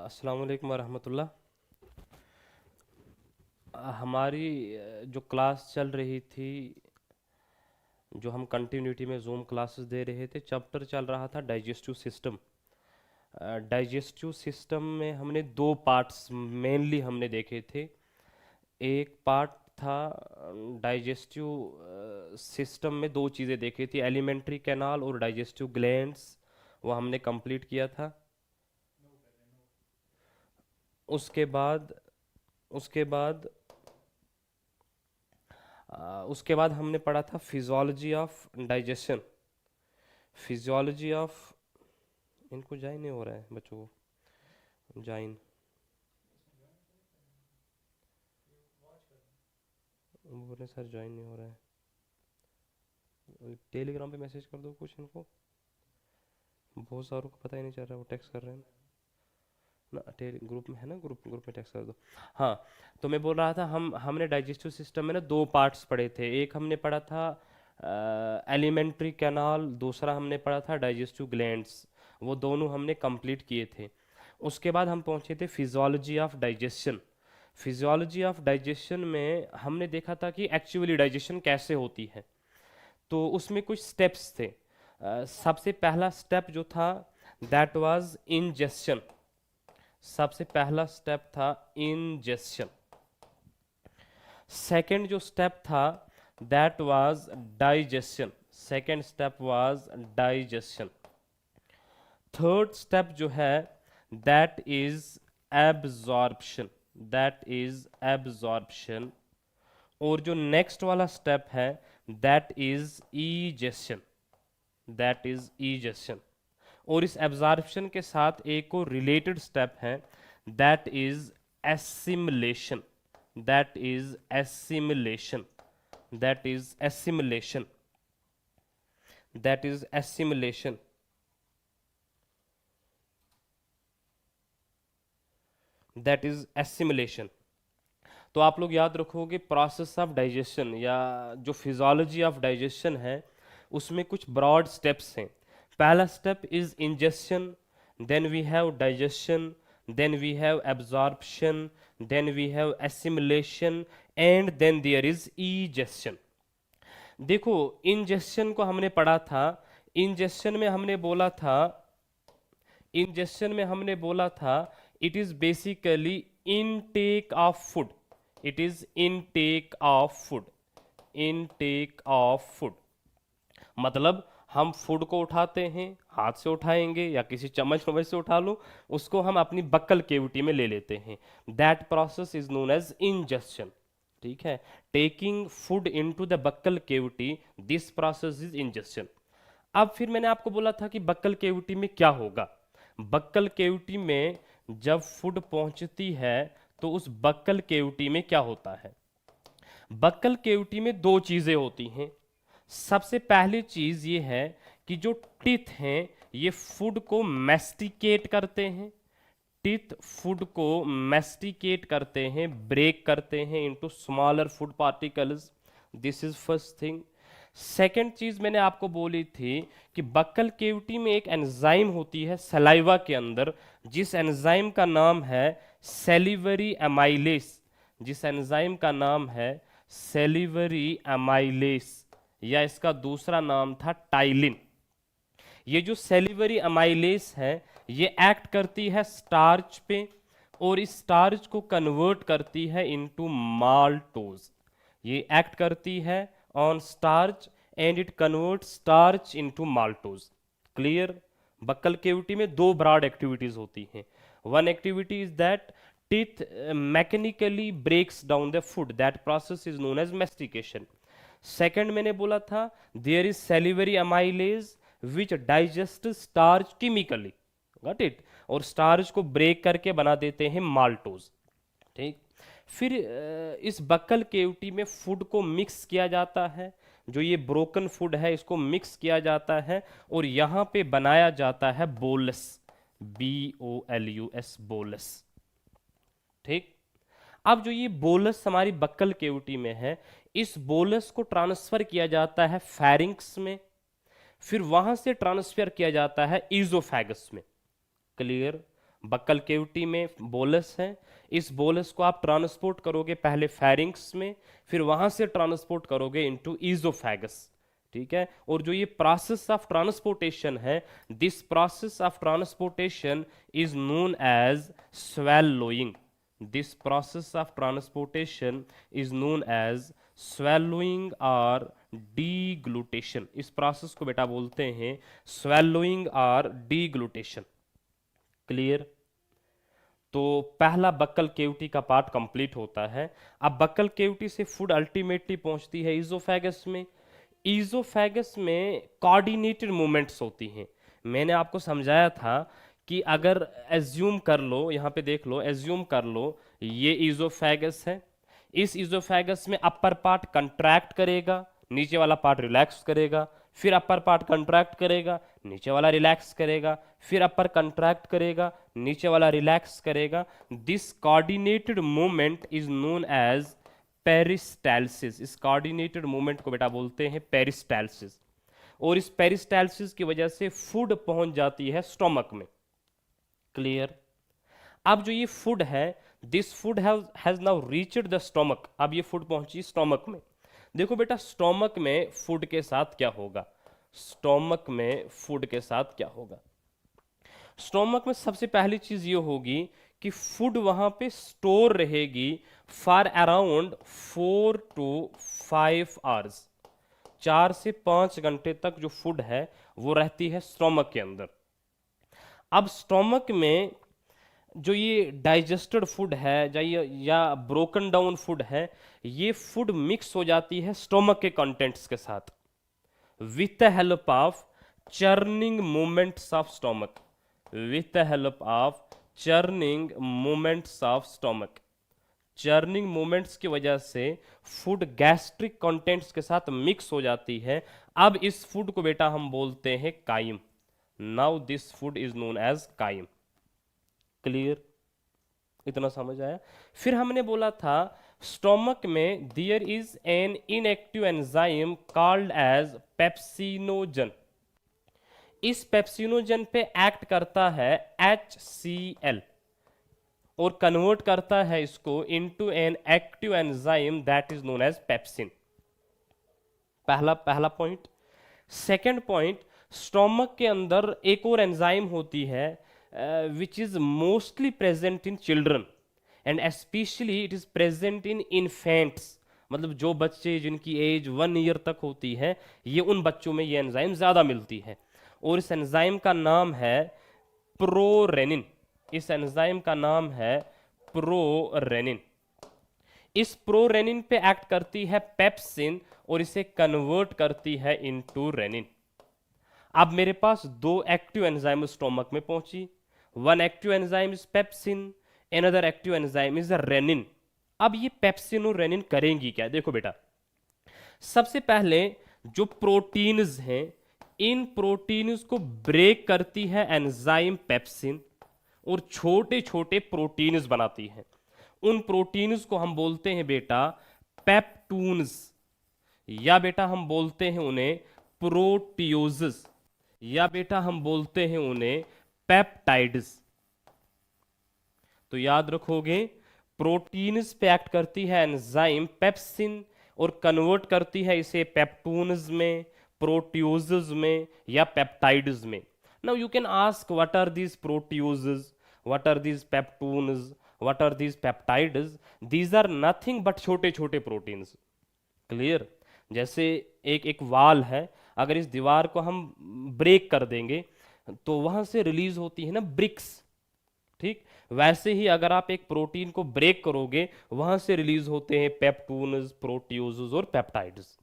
अस्सलाम वालेकुम वरहमतुल्लाह। हमारी जो क्लास चल रही थी, जो हम कंटिन्यूटी में जूम क्लासेस दे रहे थे, चैप्टर चल रहा था डाइजेस्टिव सिस्टम। डाइजेस्टिव सिस्टम में हमने दो पार्ट्स मेनली हमने देखे थे। एक पार्ट था डाइजेस्टिव सिस्टम में दो चीज़ें देखी थी, एलिमेंट्री कैनाल और डाइजेस्टिव ग्लैंड्स। वो हमने कंप्लीट किया था। उसके बाद उसके बाद उसके बाद हमने पढ़ा था physiology of digestion. Physiology of, इनको ज्वाइन नहीं हो रहा है बच्चों को, ज्वाइन बोल रहे सर ज्वाइन नहीं हो रहा है। टेलीग्राम पे मैसेज कर दो कुछ इनको, बहुत सारों को पता ही नहीं चल रहा है, वो टेक्स्ट कर रहे हैं ना। ग्रुप में है ना, ग्रुप ग्रुप में टेक्स्ट कर दो। हाँ, तो मैं बोल रहा था हमने डाइजेस्टिव सिस्टम में ना दो पार्ट्स पढ़े थे। एक हमने पढ़ा था एलिमेंट्री कैनाल, दूसरा हमने पढ़ा था डाइजेस्टिव ग्लैंड्स। वो दोनों हमने कंप्लीट किए थे। उसके बाद हम पहुंचे थे physiology of digestion. Physiology of digestion में हमने देखा था कि एक्चुअली डाइजेशन कैसे होती है। तो उसमें कुछ स्टेप्स थे। सबसे पहला स्टेप जो था दैट वाज इंजेशन। सबसे पहला स्टेप था इंजेशन। सेकंड जो स्टेप था that was digestion. Second step was digestion. Third step जो है that is absorption. That is absorption. और जो नेक्स्ट वाला स्टेप है दैट इज ईजेशन। That is ईजेशन। और इस एब्जॉर्प्शन के साथ एक और रिलेटेड स्टेप है that is assimilation. That is assimilation. That is assimilation. That is assimilation. That is assimilation. तो आप लोग याद रखोगे प्रोसेस ऑफ डाइजेशन या जो फिजियोलॉजी ऑफ डाइजेशन है उसमें कुछ ब्रॉड स्टेप्स हैं। पहला step is ingestion, then we have digestion, then we have absorption, then we have assimilation and then there is egestion. देखो, इंजेशन को हमने पढ़ा था। इंजेशन में हमने बोला था इंजेशन में हमने बोला था it is basically intake of food. It is intake of food. Intake of food मतलब हम फूड को उठाते हैं, हाथ से उठाएंगे या किसी चम्मच वम्मच से उठा लो, उसको हम अपनी बक्कल केविटी में ले लेते हैं। That process is known as ingestion. ठीक है, taking food into the buccal cavity, this process is ingestion. अब फिर मैंने आपको बोला था कि बक्कल केविटी में क्या होगा। बक्कल केविटी में जब फूड पहुंचती है तो उस बक्कल केविटी में क्या होता है। बक्कल केविटी में दो चीजें होती हैं। सबसे पहली चीज ये है कि जो टीथ हैं ये फूड को मैस्टिकेट करते हैं। टीथ फूड को मैस्टिकेट करते हैं, ब्रेक करते हैं into smaller food particles. This is first thing. Second चीज मैंने आपको बोली थी कि बक्कल केविटी में एक एंजाइम होती है सलाइवा के अंदर, जिस एंजाइम का नाम है सेलिवरी एमाइलेस। जिस एंजाइम का नाम है सेलिवरी एमाइलेस, या इसका दूसरा नाम था टाइलिन। ये जो सेलिवरी अमाइलेस है ये एक्ट करती है स्टार्च पे और इस स्टार्च को कन्वर्ट करती है इनटू माल्टोज। ये एक्ट करती है on starch and it convert starch into maltose. Clear. Buccal cavity में दो ब्रॉड एक्टिविटीज होती हैं। One activity is that teeth mechanically breaks down the food, that process is known as mastication. Second मैंने बोला था there is salivary amylase which digest starch chemically, got it, और starch को break करके बना देते हैं माल्टोज। ठीक। फिर इस बक्कल केविटी में फूड को मिक्स किया जाता है। जो ये ब्रोकन फूड है इसको मिक्स किया जाता है और यहाँ पे बनाया जाता है बोलस। BOLUS, bolus. ठीक। अब जो ये बोलस हमारी बक्कल केविटी में है, इस बोलस को ट्रांसफर किया जाता है फेरिंक्स में, फिर वहां से ट्रांसफर किया जाता है इजोफेगस में। क्लियर। बक्कल केविटी में बोलस है, इस बोलस को आप ट्रांसपोर्ट करोगे पहले फेरिंक्स में, फिर वहां से ट्रांसपोर्ट करोगे इनटू ईजोफेगस, ठीक है। और जो ये प्रोसेस ऑफ ट्रांसपोर्टेशन है, this process of transportation is known as swallowing. This process of transportation is known as swallowing और डीग्लूटेशन। इस प्रोसेस को बेटा बोलते हैं swallowing और डीग्लूटेशन। क्लियर? तो पहला बक्कल केविटी का पार्ट कंप्लीट होता है। अब बक्कल केविटी से फूड अल्टीमेटली पहुंचती है इजोफेगस में। इजोफेगस में कोऑर्डिनेटेड मूवमेंट्स होती हैं। मैंने आपको समझाया था कि अगर एज्यूम कर लो, यहाँ पे देख लो, एज्यूम कर लो ये इजोफेगस है, इस इजोफेगस में अपर पार्ट कंट्रैक्ट करेगा, नीचे वाला पार्ट रिलैक्स करेगा, फिर अपर पार्ट कंट्रैक्ट करेगा, नीचे वाला रिलैक्स करेगा, फिर अपर कंट्रैक्ट करेगा, नीचे वाला रिलैक्स करेगा। This coordinated movement is known as peristalsis. इस कोऑर्डिनेटेड मूवमेंट को बेटा बोलते हैं पेरिस्टाल्सिस। और इस पेरिस्टाल्सिस की वजह से फूड पहुंच जाती है स्टोमक में। क्लियर? अब जो ये फूड है, this food has now reached the stomach. अब ये फूड पहुंची स्टोमक में। देखो बेटा, स्टोमक में फूड के साथ क्या होगा? स्टोमक में फूड के साथ क्या होगा? स्टोमक में सबसे पहली चीज ये होगी कि फूड वहां पे स्टोर रहेगी फॉर अराउंड 4 to 5 आवर्स। 4 से 5 घंटे तक जो फूड है वो रहती है स्टोमक के अंदर। अब स्टोमक में जो ये डाइजेस्टेड फूड है या ब्रोकन डाउन फूड है, ये फूड मिक्स हो जाती है स्टोमक के कंटेंट्स के साथ with the help of churning movements of stomach. With the help of churning movements of stomach. Churning movements की वजह से फूड गैस्ट्रिक कंटेंट्स के साथ मिक्स हो जाती है। अब इस फूड को बेटा हम बोलते हैं chyme. Now this food is known as chyme. Clear? इतना समझ आया? फिर हमने बोला था स्टोमक में there is an inactive enzyme called as pepsinogen. इस पेप्सिनोजन पे एक्ट करता है HCl और कन्वर्ट करता है इसको into an active enzyme that is known as pepsin. पहला पॉइंट। सेकंड पॉइंट, स्टोमक के अंदर एक और एंजाइम होती है which is mostly present in children and especially it is present in infants। मतलब जो बच्चे जिनकी एज 1 ईयर तक होती है, ये उन बच्चों में ये एंजाइम ज्यादा मिलती है और इस एंजाइम का नाम है प्रोरेनिन। इस एंजाइम का नाम है प्रोरेनिन। इस प्रोरेनिन पे एक्ट करती है पेप्सिन और इसे कन्वर्ट करती है इनटू रेनिन। अब मेरे पास 2 एक्टिव एंजाइम स्टोमक में पहुंची। One active enzyme is pepsin, another active enzyme is rennin. अब ये पेप्सिन और रेनिन करेंगी क्या? देखो बेटा, सबसे पहले जो प्रोटीन्स हैं, इन प्रोटीन्स को ब्रेक करती है एंजाइम पेप्सिन और छोटे छोटे प्रोटीन्स बनाती है। उन प्रोटीन्स को हम बोलते हैं बेटा पेप्टून्स, या बेटा हम बोलते हैं उन्हें प्रोटियोजेस, या बेटा हम बोलते हैं उन्हें पेप्टाइड्स। तो याद रखोगे, प्रोटीन्स पे एक्ट करती है एंजाइम पेप्सिन और कन्वर्ट करती है इसे पेप्टून्स में, प्रोटियोजेस में या पेप्टाइड्स में। Now you can ask what are these proteases, what are these peptones, what are these peptides? These are nothing but छोटे छोटे प्रोटीन्स। क्लियर? जैसे एक वाल है, अगर इस दीवार को हम ब्रेक कर देंगे तो वहां से रिलीज होती है ना ब्रिक्स, ठीक? वैसे ही अगर आप एक प्रोटीन को ब्रेक करोगे, वहां से रिलीज होते हैं पेप्टून्स, प्रोटियोजेस और पेप्टाइड्स।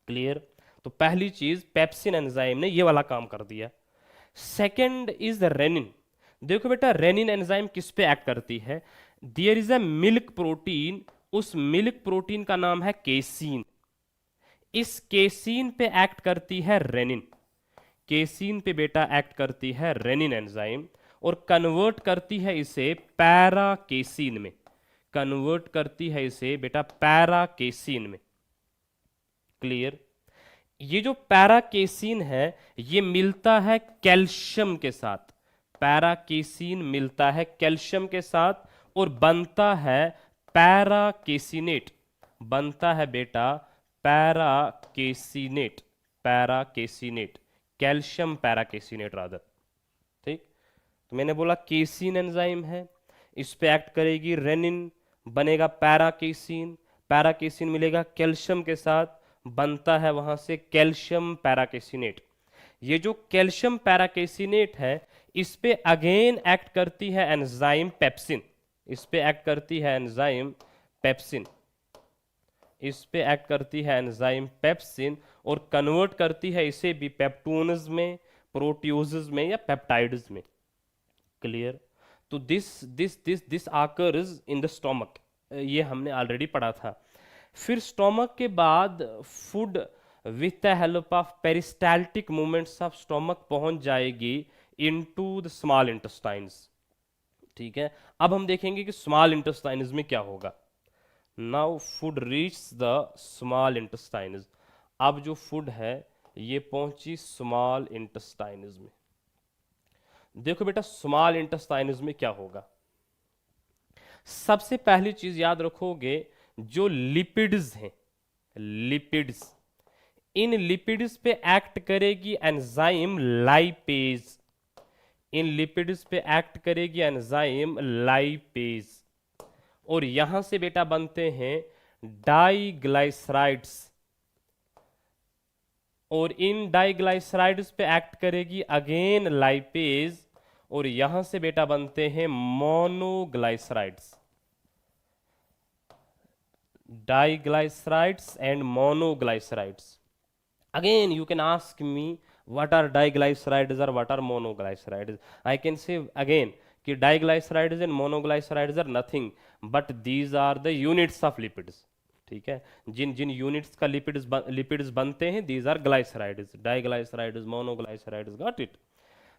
क्लियर? तो पहली चीज पेप्सिन एंजाइम ने ये वाला काम कर दिया। Second is rennin. देखो बेटा, रेनिन एंजाइम किस पे एक्ट करती है? There is a milk protein, उस मिल्क प्रोटीन का नाम है केसीन। इस केसीन पे एक्ट करती है रेनिन। केसीन पे बेटा एक्ट करती है रेनिन एंजाइम और कन्वर्ट करती है इसे पैरा केसीन में। कन्वर्ट करती है इसे बेटा पैरा केसीन में। क्लियर? ये जो पैरा केसीन है, ये मिलता है कैल्शियम के साथ। पैराकेसिन मिलता है कैल्शियम के साथ और बनता है पैराकेसिनेट, बनता है बेटा पैराकेसिनेट, पैराकेसिनेट, कैल्शियम पैराकेसिनेट रादर। ठीक, तो मैंने बोला केसिन एंजाइम है, इस पे एक्ट करेगी रेनिन, बनेगा पैराकेसिन, पैराकेसिन मिलेगा कैल्शियम के साथ, बनता है वहां से कैल्शियम पैराकेसिनेट। ये जो कैल्शियम पैराकेसिनेट है इस पे अगेन एक्ट करती है एंजाइम पेप्सिन, इस पे एक्ट करती है एंजाइम पेप्सिन, इस पे एक्ट करती है एंजाइम पेप्सिन और कन्वर्ट करती है इसे भी पेप्टोन्स में, प्रोटियोजेस में या पेप्टाइड्स में। क्लियर? तो this occurs in the stomach, ये हमने ऑलरेडी पढ़ा था। फिर स्टोमक के बाद food with the help of peristaltic movements of stomach पहुंच जाएगी इनटू द स्मॉल इंटेस्टाइन्स। ठीक है, अब हम देखेंगे कि स्मॉल इंटेस्टाइन्स में क्या होगा। Now food reach the small intestines, अब जो फूड है ये पहुंची स्मॉल इंटेस्टाइन्स में। देखो बेटा स्मॉल इंटेस्टाइन्स में क्या होगा। सबसे पहली चीज याद रखोगे, जो लिपिड्स हैं, लिपिड्स, इन लिपिड्स पे एक्ट करेगी एंजाइम लाइपेज, इन लिपिड्स पे एक्ट करेगी एंजाइम लाइपेज और यहां से बेटा बनते हैं डाइग्लाइसराइड्स और इन डाइग्लाइसराइड्स पे एक्ट करेगी अगेन लाइपेज और यहां से बेटा बनते हैं मोनोग्लाइसराइड्स, डाइग्लाइसराइड्स and मोनोग्लाइसराइड्स। Again, you can ask me what are diglycerides or what are monoglycerides. I can say again कि diglycerides and monoglycerides are nothing but these are the units of lipids. ठीक है, जिन जिन units का लिपिड्स बनते हैं these are glycerides, diglycerides, monoglycerides, got it?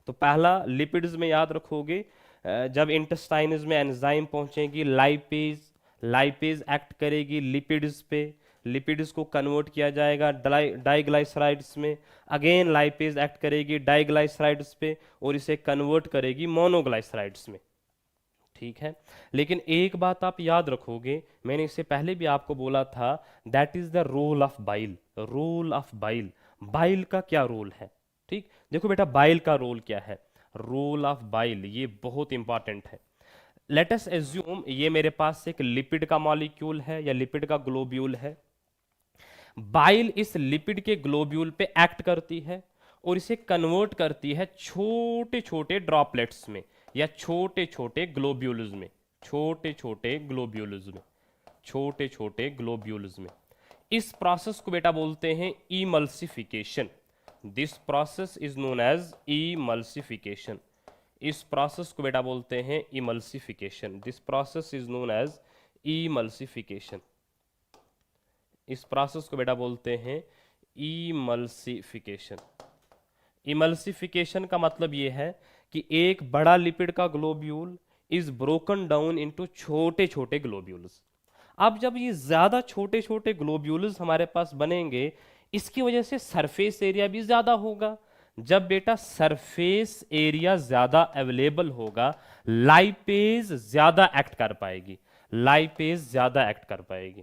तो पहला lipids में याद रखोगे, जब इंटेस्टाइन्स में एंजाइम पहुंचेगी लाइपेज, लाइपेज एक्ट करेगी लिपिड्स पे, लिपिड्स को कन्वर्ट किया जाएगा डाइग्लाइसराइड्स में, अगेन लाइपेज एक्ट करेगी डाइग्लाइसराइड्स पे और इसे कन्वर्ट करेगी मोनोग्लाइसराइड्स में। ठीक है, लेकिन एक बात आप याद रखोगे, मैंने इससे पहले भी आपको बोला था, that is the role of bile, role of bile, bile का क्या रोल है। ठीक, देखो बेटा बाइल का रोल क्या है, रोल ऑफ बाइल, ये बहुत इंपॉर्टेंट है। लेट अस एज्यूम ये मेरे पास एक लिपिड का मॉलिक्यूल है या लिपिड का ग्लोब्यूल है, बाइल इस लिपिड के ग्लोब्यूल पे एक्ट करती है और इसे कन्वर्ट करती है छोटे छोटे ड्रॉपलेट्स में या छोटे छोटे ग्लोब्यूल्स में, छोटे छोटे ग्लोब्यूल्स में, छोटे छोटे ग्लोब्यूल्स में। इस प्रोसेस को बेटा बोलते हैं emulsification, this process is known as emulsification, इस प्रोसेस को बेटा बोलते हैं emulsification, this process is known as emulsification, इस प्रोसेस को बेटा बोलते हैं इमल्सिफिकेशन। इमल्सिफिकेशन का मतलब यह है कि एक बड़ा लिपिड का globule is broken down into छोटे छोटे ग्लोब्यूल्स। अब जब ये ज्यादा छोटे छोटे ग्लोब्यूल्स हमारे पास बनेंगे, इसकी वजह से सरफेस एरिया भी ज्यादा होगा। जब बेटा सरफेस एरिया ज्यादा अवेलेबल होगा, लाइपेज ज्यादा एक्ट कर पाएगी, लाइपेज ज्यादा एक्ट कर पाएगी।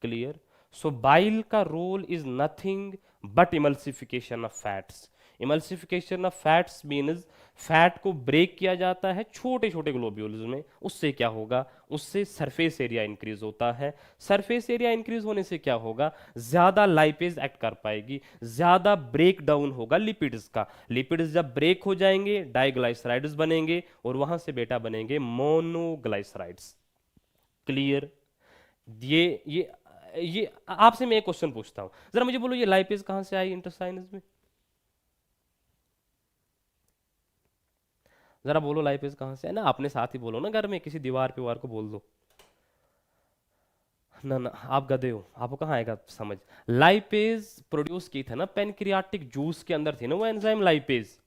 क्लियर? सो बाइल का role is nothing but emulsification of fats. Emulsification of fats means fat को ब्रेक किया जाता है छोटे छोटे ग्लोब्यूल्स में, उससे क्या होगा, उससे सरफेस एरिया इंक्रीज होता है। सरफेस एरिया इंक्रीज होने से क्या होगा, ज्यादा लाइपेज एक्ट कर पाएगी, ज्यादा ब्रेक डाउन होगा लिपिड्स का। लिपिड्स जब ब्रेक हो जाएंगे डाइग्लाइसराइड्स बनेंगे और वहां से बेटा बनेंगे मोनोग्लाइसराइड्स। क्लियर? ये आपसे मैं एक क्वेश्चन पूछता हूं, जरा मुझे बोलो ये लाइपेज कहां से आई इंटेस्टाइन्स में? जरा बोलो लाइपेज कहां से है ना, अपने साथ ही बोलो ना, घर में किसी दीवार पे वार को बोल दो ना, ना आप गधे हो, आपको कहाँ आएगा समझ। लाइपेज प्रोड्यूस की थी ना पेनक्रियाटिक जूस के अंदर थी ना वो एंजाइम लाइपेज,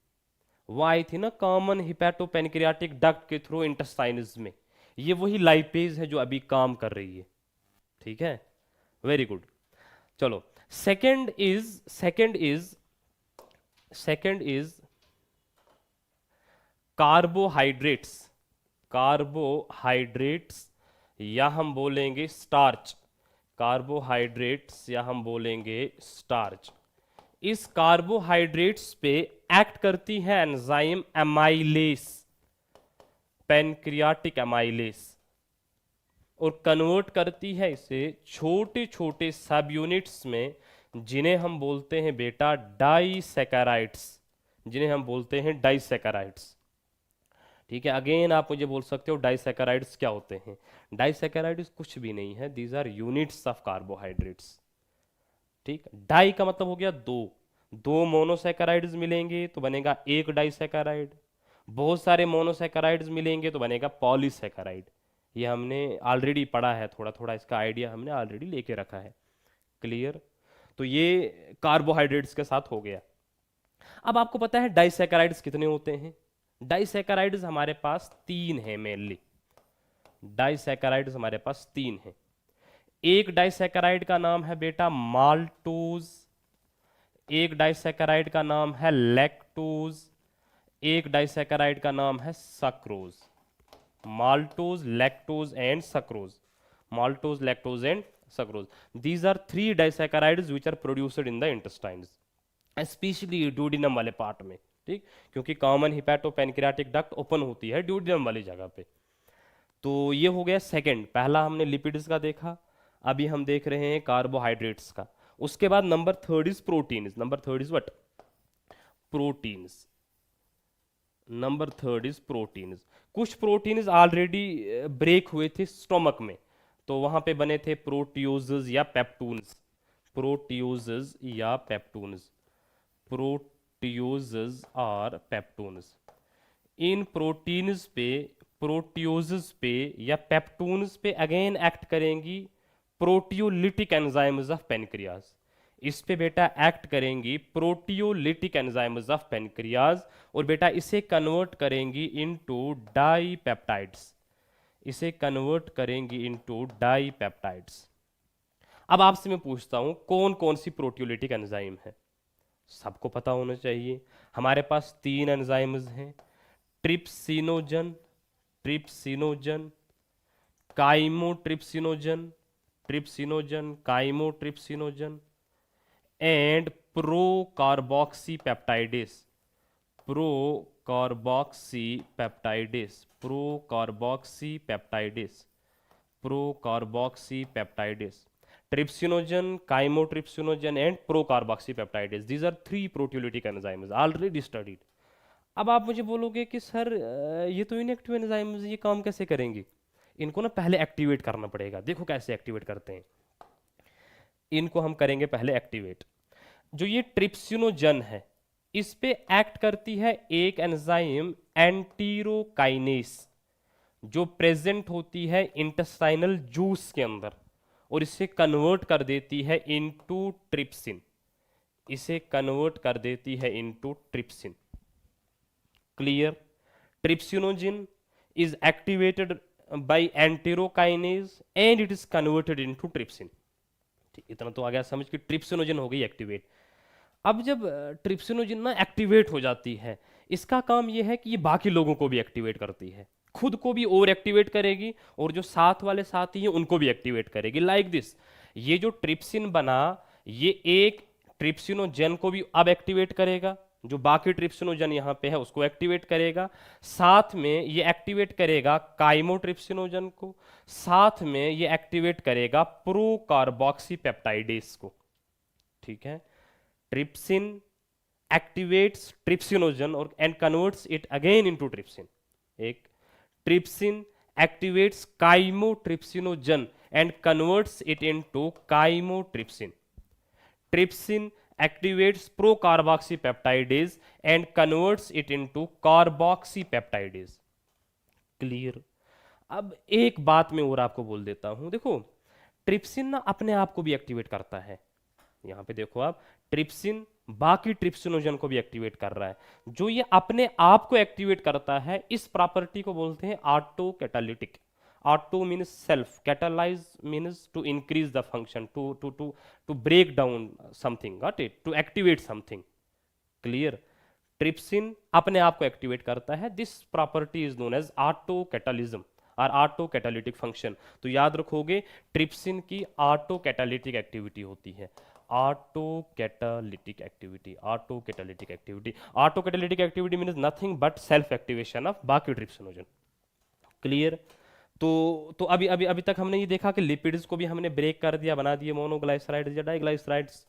वो आई थी ना कॉमन हिपैटो पेनक्रियाटिक डक्ट के थ्रू इंटेस्टाइन्स में, ये वही लाइपेज है जो अभी काम कर रही है। ठीक है, वेरी गुड। चलो सेकंड इज कार्बोहाइड्रेट्स, कार्बोहाइड्रेट्स या हम बोलेंगे स्टार्च, कार्बोहाइड्रेट्स या हम बोलेंगे स्टार्च, इस कार्बोहाइड्रेट्स पे एक्ट करती है एंजाइम एमाइलेस, पैनक्रियाटिक एमाइलेस, और कन्वर्ट करती है इसे छोटे छोटे सब यूनिट्स में, जिन्हें हम बोलते हैं बेटा डाइसैकेराइड्स, जिन्हें हम बोलते हैं डाइसैकेराइड्स। ठीक है, अगेन आप मुझे बोल सकते हो डाइसैकेराइड्स क्या होते हैं। डाइसैकेराइड्स कुछ भी नहीं है, these are units of carbohydrates. ठीक, डाई का मतलब हो गया दो, दो मोनोसैकेराइड्स मिलेंगे तो बनेगा एक डाइसैकेराइड, बहुत सारे मोनोसैकेराइड्स मिलेंगे तो बनेगा पॉलीसैकेराइड। ये हमने ऑलरेडी पढ़ा है, थोड़ा थोड़ा इसका आइडिया हमने ऑलरेडी लेके रखा है। क्लियर, तो ये कार्बोहाइड्रेट्स के साथ हो गया। अब आपको पता है डाइसैकेराइड्स कितने होते हैं। डाइसैकेराइड्स हमारे पास तीन हैं मेनली, डाइसैकेराइड्स हमारे पास तीन हैं। एक डाइसैकेराइड का नाम है बेटा माल्टोज, एक डाइसैकेराइड का नाम है लैक्टोज, एक डाइसैकेराइड का नाम है sucrose. Maltose, lactose and sucrose, maltose, lactose and sucrose, these are three disaccharides which are produced in the intestines, especially duodenum वाले पार्ट में। ठीक, क्योंकि कॉमन हिपैटोपैनक्रियाटिक डक्ट ओपन होती है ड्यूडिनम वाली जगह पे। तो ये हो गया सेकंड, पहला हमने लिपिड्स का देखा, अभी हम देख रहे हैं कार्बोहाइड्रेट्स का। उसके बाद number third is proteins, number third is what, proteins, number third is proteins. कुछ प्रोटीन्स ऑलरेडी ब्रेक हुए थे स्टोमक में, तो वहां पे बने थे प्रोटियोजेस या पेप्टून्स, प्रोटियोजेस या पेप्टून्स, प्रोटियोजेस और पेप्टून्स। इन प्रोटीन्स पे, प्रोटियोजेस पे या पेप्टून्स पे अगेन एक्ट करेंगी प्रोटियोलिटिक एंजाइम्स ऑफ पेनक्रियाज। इस पे बेटा एक्ट करेंगी प्रोटियोलिटिक एंजाइम्स ऑफ पेनक्रियाज, और बेटा इसे कन्वर्ट करेंगी इनटू डाईपेप्टाइड्स, इसे कन्वर्ट करेंगी इनटू डाईपेप्टाइड्स। अब आपसे मैं पूछता हूं कौन कौन सी प्रोटियोलिटिक एंजाइम है, सबको पता होना चाहिए। हमारे पास तीन एंजाइम्स हैं, trypsinogen, trypsinogen, chymotrypsinogen, trypsinogen, chymotrypsinogen and procarboxypeptidase, procarboxypeptidase, procarboxypeptidase, procarboxypeptidase, trypsinogen, chymotrypsinogen and procarboxypeptidase, these are three proteolytic enzymes already studied. अब आप मुझे बोलोगे कि सर ये तो इनएक्टिव एंजाइम्स, ये काम कैसे करेंगे। इनको ना पहले एक्टिवेट करना पड़ेगा, देखो कैसे एक्टिवेट करते हैं। इनको हम करेंगे पहले एक्टिवेट। जो ये ट्रिप्सिनोजन है, इस पे एक्ट करती है एक एंजाइम एंटीरोकाइनेस, जो प्रेजेंट होती है इंटेस्टाइनल जूस के अंदर, और इसे कन्वर्ट कर देती है इनटू ट्रिप्सिन, इसे कन्वर्ट कर देती है into trypsin. Clear, trypsinogen is activated by enterokinase and it is converted into trypsin। ठीक, इतना तो आ गया समझ कि ट्रिप्सिनोजन हो गई एक्टिवेट। अब जब ट्रिप्सिनोजन ना एक्टिवेट हो जाती है, इसका काम यह है कि ये बाकी लोगों को भी एक्टिवेट करती है, खुद को भी और एक्टिवेट करेगी और जो साथ वाले साथी हैं उनको भी एक्टिवेट करेगी। लाइक दिस, ये जो ट्रिप्सिन बना, ये एक ट्रिप्सिनोजन को भी अब एक्टिवेट करेगा, जो बाकी ट्रिप्सिनोजन यहाँ पे है उसको एक्टिवेट करेगा, साथ में ये एक्टिवेट करेगा काइमोट्रिप्सिनोजन को, साथ में ये एक्टिवेट करेगा प्रोकार्बोक्सीपेप्टाइडेस को। ठीक है, ट्रिप्सिन एक्टिवेट्स ट्रिप्सिनोजन और and converts it again into trypsin. एक trypsin activates chymotrypsinogen and converts it into chymotrypsin. Trypsin activates procarboxypeptidase and converts it into carboxypeptidase। Clear, अब एक बात मैं और आपको बोल देता हूं, देखो ट्रिप्सिन ना अपने आप को भी एक्टिवेट करता है। यहां पे देखो आप, ट्रिप्सिन बाकी ट्रिप्सिनोजन को भी एक्टिवेट कर रहा है। जो ये अपने आप को एक्टिवेट करता है, इस प्रॉपर्टी को बोलते हैं auto catalytic. Auto means self, catalyze means to increase the function, to break down something, got it, to activate something। clear, trypsin अपने आप को एक्टिवेट करता है। This property is known as auto catalysm और auto catalytic function. तो याद रखोगे trypsin की ऑटो कैटालिटिक एक्टिविटी होती है। Auto catalytic activity, auto catalytic activity, auto catalytic activity means nothing but self activation of बाकी ट्रिप्सिनोजन। क्लियर? तो अभी अभी अभी तक हमने ये देखा कि लिपिड्स को भी हमने ब्रेक कर दिया, बना दिए मोनोग्लाइसराइड्स या डाइग्लाइसराइड्स।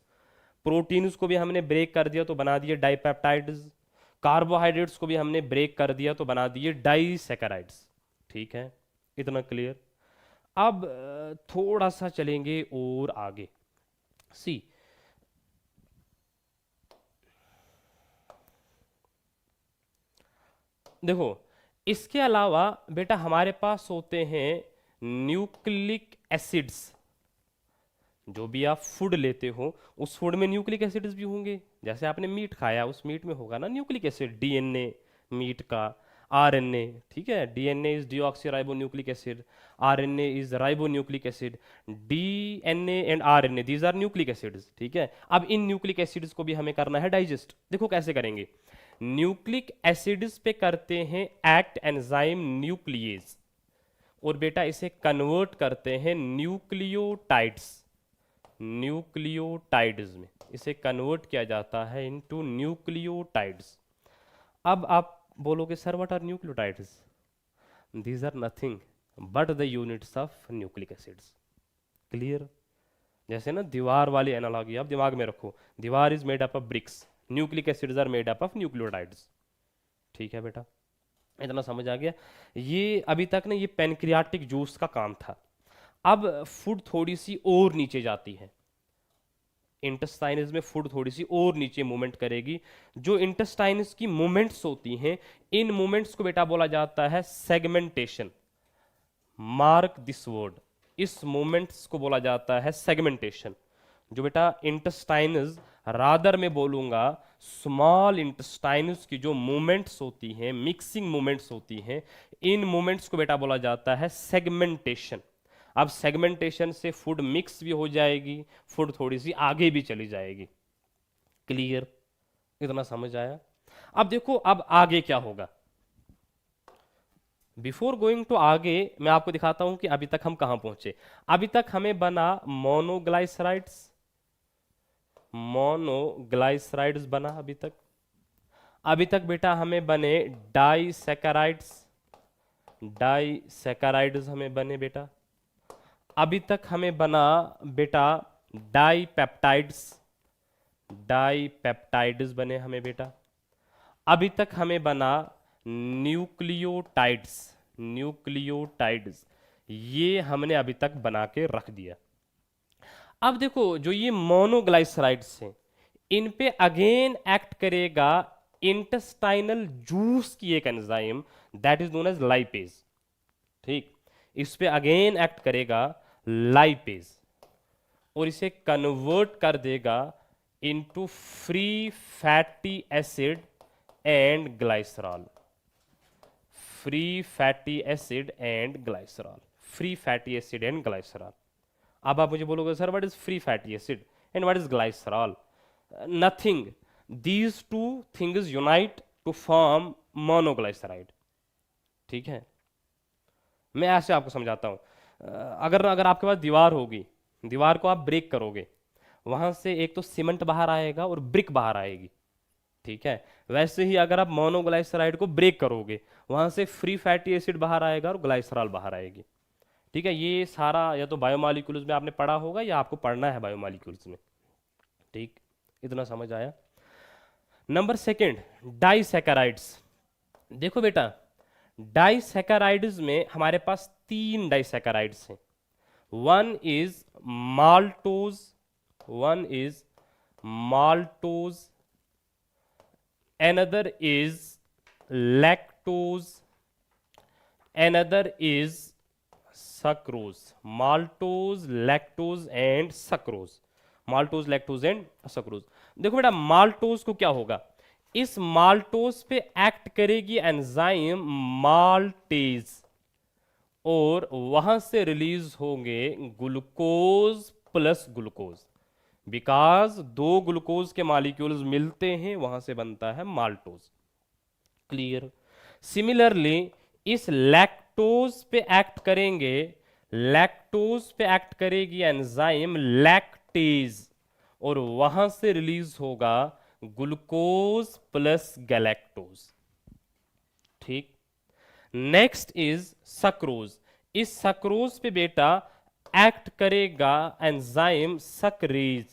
प्रोटीन्स को भी हमने ब्रेक कर दिया तो बना दिए डाइपेप्टाइड्स। कार्बोहाइड्रेट्स को भी हमने ब्रेक कर दिया तो बना दिए डाइसैकेराइड्स। ठीक है, इतना क्लियर? अब थोड़ा सा चलेंगे और आगे। सी, देखो इसके अलावा बेटा हमारे पास होते हैं न्यूक्लिक एसिड्स। जो भी आप फूड लेते हो उस फूड में न्यूक्लिक एसिड्स भी होंगे। जैसे आपने मीट खाया, उस मीट में होगा ना न्यूक्लिक एसिड, डीएनए मीट का, आरएनए। ठीक है, DNA is deoxyribonucleic acid, RNA is ribonucleic acid. DNA and RNA these are nucleic acids. ठीक है, अब इन न्यूक्लिक एसिड्स को भी हमें करना है डाइजेस्ट। देखो कैसे करेंगे। न्यूक्लिक एसिड्स पे करते हैं एक्ट एंजाइम न्यूक्लिएज, और बेटा इसे कन्वर्ट करते हैं न्यूक्लियोटाइड्स। न्यूक्लियोटाइड्स में इसे कन्वर्ट किया जाता है इनटू न्यूक्लियोटाइड्स। अब आप बोलोगे sir what are nucleotides? These are nothing but the units of nucleic acids. Clear? जैसे ना दीवार वाली एनालॉजी आप दिमाग में रखो, दीवार is made up of bricks, nucleic acids are made up of nucleotides. ठीक है बेटा, इतना समझ आ गया? ये अभी तक ना ये पेनक्रियाटिक जूस का काम था। अब फूड थोड़ी सी और नीचे जाती है, इंटेस्टाइनस में फूड थोड़ी सी और नीचे मूवमेंट करेगी। जो इंटेस्टाइनस की मूवमेंट्स होती हैं, इन मूवमेंट्स को बेटा बोला जाता है सेगमेंटेशन। मार्क दिस वर्ड, इस मूवमेंट्स को बोला जाता है सेगमेंटेशन। जो बेटा इंटेस्टाइनस, रादर में बोलूंगा स्मॉल इंटेस्टाइनस की जो मूवमेंट्स होती हैं, मिक्सिंग मूवमेंट्स होती हैं, इन मूवमेंट्स को बेटा बोला जाता है सेगमेंटेशन। अब सेगमेंटेशन से फूड मिक्स भी हो जाएगी, फूड थोड़ी सी आगे भी चली जाएगी। क्लियर? इतना समझ आया? अब देखो अब आगे क्या होगा। बिफोर गोइंग टू आगे मैं आपको दिखाता हूं कि अभी तक हम कहां पहुंचे। अभी तक हमें बना मोनोग्लाइसराइड्स, मोनोग्लाइसराइड्स बना अभी तक। अभी तक बेटा हमें बने डाइसैकेराइड्स, डाइसैकेराइड्स हमें बने बेटा। अभी तक हमें बना बेटा डाइपेप्टाइड्स, डाइपेप्टाइड्स बने हमें बेटा। अभी तक हमें बना न्यूक्लियोटाइड्स, न्यूक्लियोटाइड्स। ये हमने अभी तक बना के रख दिया। अब देखो जो ये मोनोग्लाइसराइड्स हैं, इन पे अगेन एक्ट करेगा इंटेस्टाइनल जूस की एक enzyme that is known as lipase. ठीक, इस पे अगेन एक्ट करेगा लाइपेज और इसे कन्वर्ट कर देगा into free fatty acid and glycerol. Free fatty acid and glycerol, free fatty acid and glycerol. अब आप मुझे बोलोगे sir what is free fatty acid and what is glycerol? Nothing, these two things unite to form monoglyceride. ठीक है, मैं ऐसे आपको समझाता हूं। अगर अगर आपके पास दीवार होगी, दीवार को आप ब्रेक करोगे, वहां से एक तो सीमेंट बाहर आएगा और ब्रिक बाहर आएगी। ठीक है, वैसे ही अगर आप मोनोग्लाइसराइड को ब्रेक करोगे, वहां से फ्री फैटी एसिड बाहर आएगा और ग्लाइसरॉल बाहर आएगी। ठीक है, ये सारा या तो बायोमॉलिक्यूल्स में आपने पढ़ा होगा या आपको पढ़ना है बायोमॉलिक्यूल्स में। ठीक, इतना समझ आया? Number second, disaccharides. देखो बेटा डाइसैकेराइड्स में हमारे पास 3 डाइसैकेराइड्स हैं। One is maltose, one is maltose, another is lactose, another is sucrose। maltose, lactose and sucrose, maltose, lactose and sucrose। देखो बेटा माल्टोज को क्या होगा, इस माल्टोज पे एक्ट करेगी एंजाइम माल्टेज और वहां से रिलीज होंगे ग्लूकोज प्लस ग्लूकोज। बिकॉज दो ग्लूकोज के मॉलिक्यूल्स मिलते हैं, वहां से बनता है माल्टोज। क्लियर। सिमिलरली इस लैक्टोज पे एक्ट करेंगे, लैक्टोज पे एक्ट करेगी एंजाइम लैक्टेज, और वहां से रिलीज होगा ग्लूकोज प्लस गैलेक्टोज। ठीक। Next is sucrose. इस सक्रोज पे बेटा एक्ट करेगा एंजाइम सक्रेज,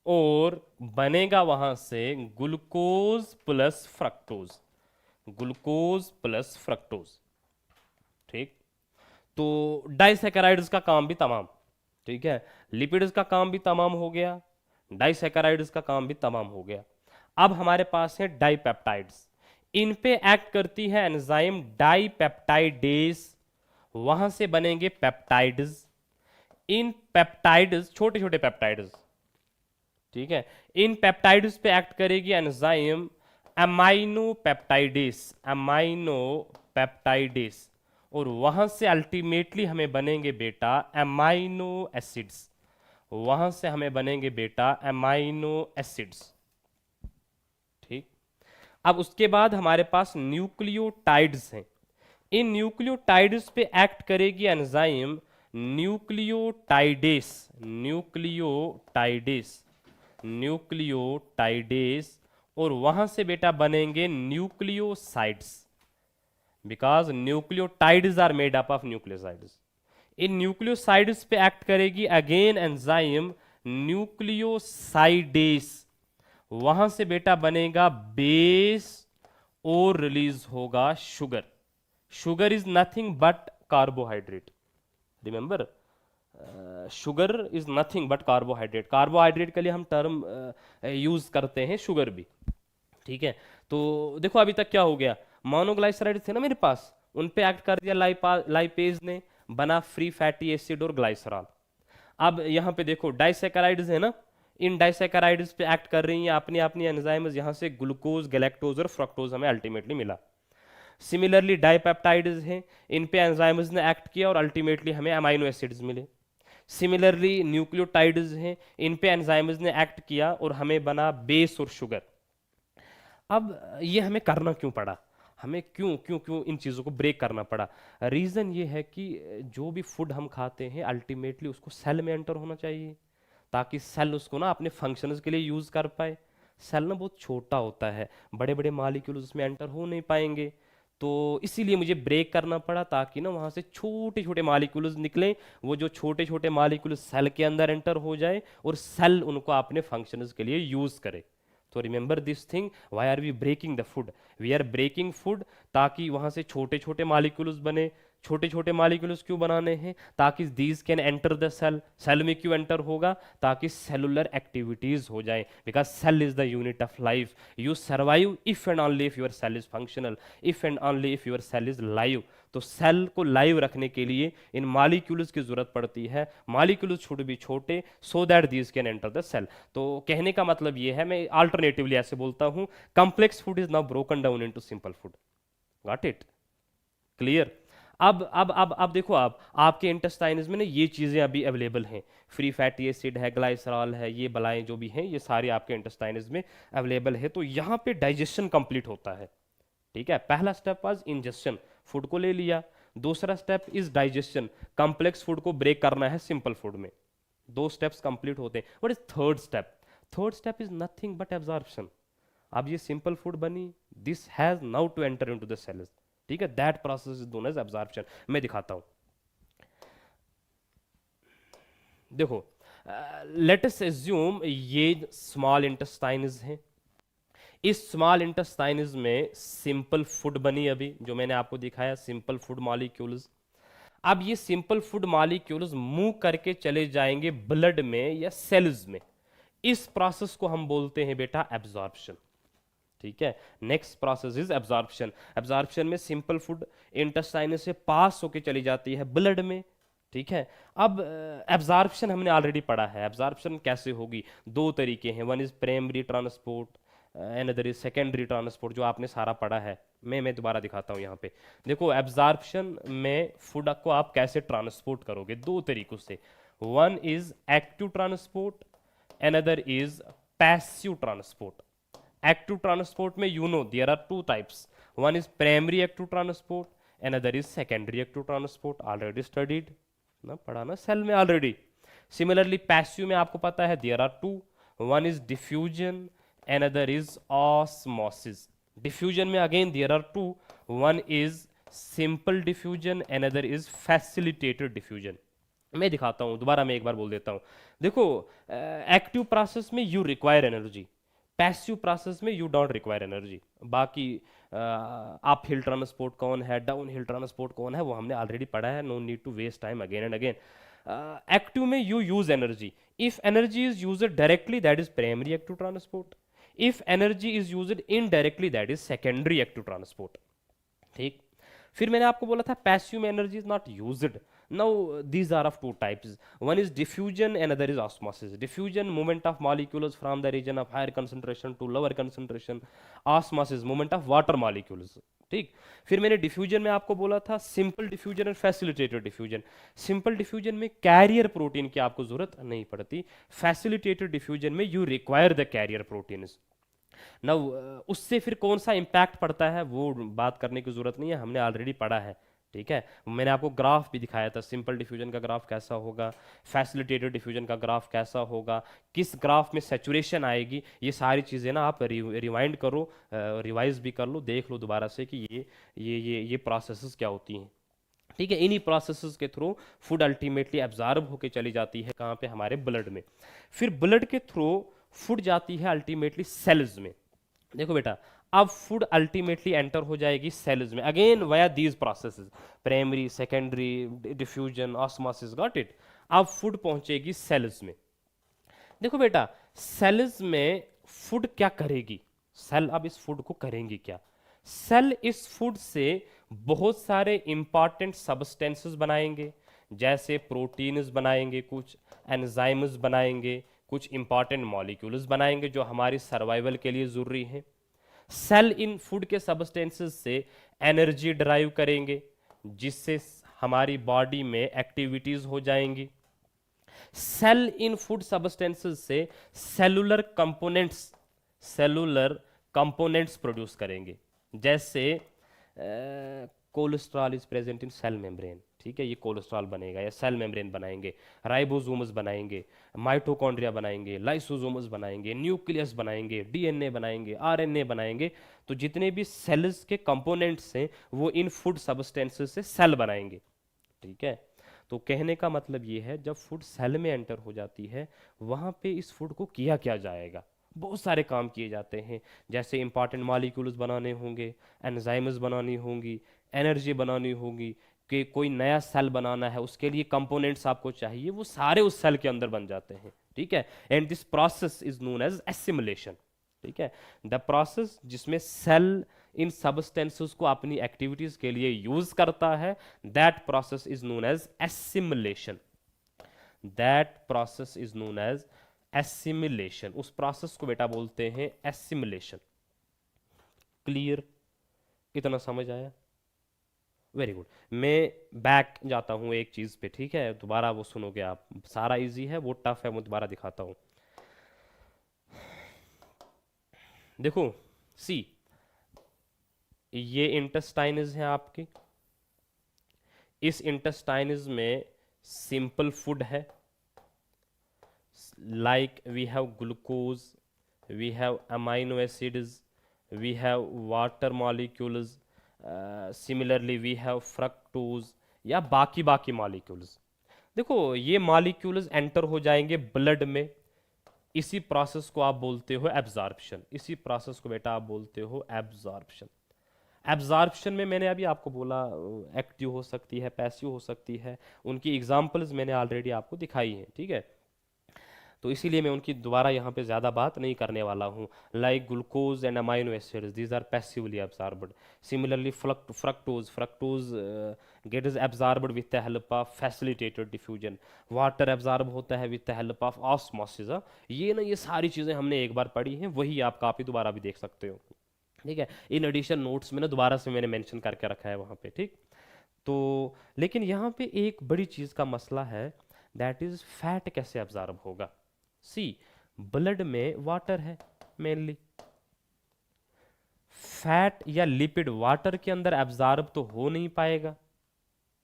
और बनेगा वहां से glucose plus fructose, glucose plus fructose. ठीक। तो डाइसैकेराइड्स का काम भी तमाम। ठीक है, लिपिड्स का काम भी तमाम हो गया, डाइसैकेराइड्स का काम भी तमाम हो गया। अब हमारे पास है डाइपेप्टाइड्स। इन पे एक्ट करती है एंजाइम डाइपेप्टाइडेज, वहां से बनेंगे पेप्टाइड्स। इन पेप्टाइड्स छोटे छोटे पेप्टाइड्स, ठीक है, इन पेप्टाइड्स पे एक्ट करेगी enzyme amino peptidase, amino peptidase, और वहां से अल्टीमेटली हमें बनेंगे बेटा अमाइनो एसिड्स, वहां से हमें बनेंगे बेटा अमाइनो एसिड्स। ठीक। अब उसके बाद हमारे पास न्यूक्लियोटाइड्स हैं। इन न्यूक्लियोटाइड्स पे एक्ट करेगी एंजाइम न्यूक्लियोटाइडेस, न्यूक्लियोटाइडेस, न्यूक्लियोटाइडेस, और वहां से बेटा बनेंगे nucleosides, because nucleotides are made up of nucleosides. इन न्यूक्लियोसाइड्स पे एक्ट करेगी अगेन एंजाइम न्यूक्लियोसाइडेस, वहां से बेटा बनेगा बेस, और रिलीज होगा sugar. Sugar is nothing but carbohydrate. Remember, sugar is nothing but carbohydrate. Carbohydrate के लिए हम टर्म यूज करते हैं शुगर भी। ठीक है, तो देखो अभी तक क्या हो गया, मोनोग्लाइसराइड थे ना मेरे पास, उन पे एक्ट कर दिया लाइपेज ने, बना फ्री फैटी एसिड और ग्लाइसरॉल। अब यहां पे देखो डाइसैकेराइड्स है ना, इन डाइसैकेराइड्स पे एक्ट कर रही हैं अपनी अपनी एंजाइम्स, यहां से ग्लूकोज, गैलेक्टोज और फ्रक्टोज हमें अल्टीमेटली मिला। सिमिलरली डाइपेप्टाइड्स हैं, इन पे एंजाइम्स ने एक्ट किया और अल्टीमेटली हमें अमाइनो एसिड्स मिले। सिमिलरली न्यूक्लियोटाइड्स हैं, इन पे एंजाइम्स ने एक्ट किया और हमें बना बेस और शुगर। अब ये हमें करना क्यों पड़ा, हमें क्यों क्यों क्यों इन चीज़ों को ब्रेक करना पड़ा? रीज़न ये है कि जो भी फूड हम खाते हैं अल्टीमेटली उसको सेल में एंटर होना चाहिए, ताकि सेल उसको ना अपने फंक्शंस के लिए यूज़ कर पाए। सेल ना बहुत छोटा होता है, बड़े बड़े मॉलिक्यूल्स उसमें एंटर हो नहीं पाएंगे, तो इसीलिए मुझे ब्रेक करना पड़ा, ताकि ना वहाँ से छोटे छोटे मॉलिक्यूल्स निकलें, वो जो छोटे छोटे मॉलिक्यूल्स सेल के अंदर एंटर हो जाए और सेल उनको अपने फंक्शंस के लिए यूज़ करे। तो remember this thing, why are we breaking the food? We are breaking food ताकि वहाँ से छोटे छोटे मॉलिक्यूल्स बने। छोटे छोटे मॉलिक्यूल्स क्यों बनाने हैं? ताकि these can enter the cell. Cell में क्यों एंटर होगा? ताकि सेलुलर एक्टिविटीज हो जाए, because cell is the unit of life. You survive if and only if your cell is functional, if and only if your cell is live. तो cell को live रखने के लिए इन मॉलिक्यूल्स की जरूरत पड़ती है, मॉलिक्यूल्स छोटे भी छोटे, so that these can enter the cell. तो कहने का मतलब ये है, मैं अल्टरनेटिवली ऐसे बोलता हूं, complex food is now broken down into simple food. Got it? Clear? अब देखो, आप आपके इंटेस्टाइन्स में ना ये चीज़ें अभी अवेलेबल हैं, फ्री फैटी एसिड है, ग्लाइसरॉल है, ये बलाएं जो भी हैं ये सारे आपके इंटेस्टाइन्स में अवेलेबल है। तो यहाँ पे डाइजेशन कंप्लीट होता है। ठीक है, पहला स्टेप वाज इंजेशन, फूड को ले लिया। दूसरा step is digestion, complex food को ब्रेक करना है सिंपल फूड में। दो स्टेप्स कंप्लीट होते हैं। What is third step? Third step is nothing but absorption. अब ये सिंपल फूड बनी, this has now to enter into the cells. ठीक है, that process is known as absorption. मैं दिखाता हूं, देखो, लेट अस एज्यूम ये स्मॉल इंटेस्टाइन्स हैं। इस स्मॉल इंटेस्टाइन्स में सिंपल फूड बनी, अभी जो मैंने आपको दिखाया, सिंपल फूड मॉलिक्यूल्स। अब ये सिंपल फूड मॉलिक्यूल्स मूव करके चले जाएंगे ब्लड में या सेल्स में। इस प्रोसेस को हम बोलते हैं बेटा एब्जॉर्प्शन। ठीक है, next process is absorption. Absorption में सिंपल फूड इंटेस्टाइन से पास होके चली जाती है ब्लड में। ठीक है, अब एब्जॉर्प्शन हमने ऑलरेडी पढ़ा है। एब्जॉर्प्शन कैसे होगी? दो तरीके हैं, one is primary transport, another is secondary transport, जो आपने सारा पढ़ा है। मैं दोबारा दिखाता हूँ यहाँ पे। देखो, एब्जॉर्प्शन में फूड को आप कैसे ट्रांसपोर्ट करोगे? दो तरीकों से। One is active transport, another is passive transport. Active transport में you know there are two types. One is primary active transport, another is secondary active transport. Already studied ना, पढ़ा ना सेल में already. Similarly passive में आपको पता है there are two. One is diffusion, another is osmosis. Diffusion में again there are two. One is simple diffusion, another is facilitated diffusion. मैं दिखाता हूँ, दोबारा मैं एक बार बोल देता हूँ. देखो, एक्टिव प्रोसेस में you require energy, passive process में यू डोंट रिक्वायर एनर्जी. बाकी अप हिल ट्रांसपोर्ट कौन है, डाउन हिल ट्रांसपोर्ट कौन है, वो हमने ऑलरेडी पढ़ा है. No need to waste time again and again. Active में you use energy. If energy is used directly that is primary active transport. If energy is used indirectly that is secondary active transport. ठीक. फिर मैंने आपको बोला था passive में energy is not used. Now these are of two types. One is diffusion, another is osmosis. Diffusion, movement of molecules from the region of higher concentration to lower concentration. Osmosis, movement of water molecules. ठीक. फिर मैंने diffusion में आपको बोला था simple diffusion और facilitated diffusion. Simple diffusion में carrier protein की आपको जरूरत नहीं पड़ती. फैसिलिटेटेड डिफ्यूजन में you require the carrier proteins. ना उससे फिर कौन सा इंपैक्ट पड़ता है वो बात करने की जरूरत नहीं है, हमने ऑलरेडी पढ़ा है. ठीक है. मैंने आपको ग्राफ भी दिखाया था, सिंपल डिफ्यूजन का ग्राफ कैसा होगा, फैसिलिटेटेड डिफ्यूजन का ग्राफ कैसा होगा, किस ग्राफ में सैचुरेशन आएगी. ये सारी चीज़ें ना आप रिवाइंड करो, रिवाइज भी कर लो, देख लो दोबारा से कि ये प्रोसेसेस क्या होती हैं. ठीक है. इन्हीं प्रोसेसेस के थ्रू फूड अल्टीमेटली एब्जॉर्ब होके चली जाती है कहाँ पे, हमारे ब्लड में. फिर ब्लड के थ्रू फूड जाती है अल्टीमेटली सेल्स में. देखो बेटा, अब फूड अल्टीमेटली एंटर हो जाएगी सेल्स में again via these processes, primary, secondary, diffusion, osmosis. Got it. अब फूड पहुंचेगी सेल्स में. देखो बेटा, सेल्स में फूड क्या करेगी, सेल अब इस फूड को करेंगी क्या. सेल इस फूड से बहुत सारे इंपॉर्टेंट सब्सटेंसेस बनाएंगे, जैसे प्रोटीन्स बनाएंगे, कुछ एंजाइम्स बनाएंगे, कुछ इंपॉर्टेंट मॉलिक्यूल्स बनाएंगे जो हमारी सर्वाइवल के लिए जरूरी हैं. सेल इन फूड के सब्सटेंसेस से एनर्जी ड्राइव करेंगे, जिससे हमारी बॉडी में एक्टिविटीज हो जाएंगी. सेल इन फूड सब्सटेंसेस से सेलुलर कंपोनेंट्स प्रोड्यूस करेंगे, जैसे cholesterol is present in cell membrane. ठीक है, ये कोलेस्ट्रॉल बनेगा या सेल मेम्ब्रेन बनाएंगे, राइबोसोम्स बनाएंगे, माइटोकॉन्ड्रिया बनाएंगे, लाइसोसोम्स बनाएंगे, न्यूक्लियस बनाएंगे, डीएनए बनाएंगे, आरएनए बनाएंगे. तो जितने भी सेल्स के कंपोनेंट्स हैं वो इन फूड सब्सटेंसेस से सेल बनाएंगे. ठीक है. तो कहने का मतलब ये है, जब फूड सेल में एंटर हो जाती है वहाँ पे इस फूड को किया क्या जाएगा, बहुत सारे काम किए जाते हैं, जैसे इंपॉर्टेंट मॉलिक्यूल्स बनाने होंगे, एंजाइम्स बनानी होंगी, एनर्जी बनानी होगी, कि कोई नया सेल बनाना है उसके लिए कंपोनेंट्स आपको चाहिए, वो सारे उस सेल के अंदर बन जाते हैं. ठीक है. And this process is known as assimilation. ठीक है. द प्रोसेस जिसमें सेल इन सब्सटेंसेस को अपनी एक्टिविटीज के लिए यूज करता है, that process is known as assimilation. That process is known as assimilation. उस प्रोसेस को बेटा बोलते हैं एसिमुलेशन. क्लियर? इतना समझ आया? Very good. मैं बैक जाता हूँ एक चीज़ पे. ठीक है, दोबारा वो सुनोगे आप. सारा इजी है, वो टफ है, मैं दोबारा दिखाता हूँ. देखो, सी, ये इंटेस्टाइन्स है आपकी. इस इंटेस्टाइन्स में सिंपल फूड है, like we have glucose, we have amino acids, we have water molecules, similarly we have fructose या बाकी मॉलिक्यूल्स. देखो, ये मॉलिक्यूल्स एंटर हो जाएंगे ब्लड में. इसी प्रोसेस को आप बोलते हो एब्जॉर्प्शन. इसी प्रोसेस को बेटा आप बोलते हो एब्जॉर्प्शन. एब्जॉर्प्शन में मैंने अभी आपको बोला एक्टिव हो सकती है, पैसिव हो सकती है. उनकी एग्जांपल्स मैंने ऑलरेडी आपको दिखाई हैं. ठीक है. तो इसीलिए मैं उनकी दोबारा यहाँ पे ज़्यादा बात नहीं करने वाला हूँ. Like glucose and amino acids, these are passively absorbed. Similarly fructose get is absorbed with the help of facilitated diffusion. Water absorb होता है with the help of osmosis. ये सारी चीज़ें हमने एक बार पढ़ी हैं, वही आप कापी दोबारा भी देख सकते हो. ठीक है. इन एडिशन नोट्स में ना दोबारा से मैंने मेंशन करके रखा है वहाँ पे. ठीक. तो लेकिन यहाँ पे एक बड़ी चीज़ का मसला है, दैट इज फैट कैसे एब्जॉर्ब होगा. सी, ब्लड में वाटर है मेनली। फैट या लिपिड वाटर के अंदर एब्जॉर्ब तो हो नहीं पाएगा,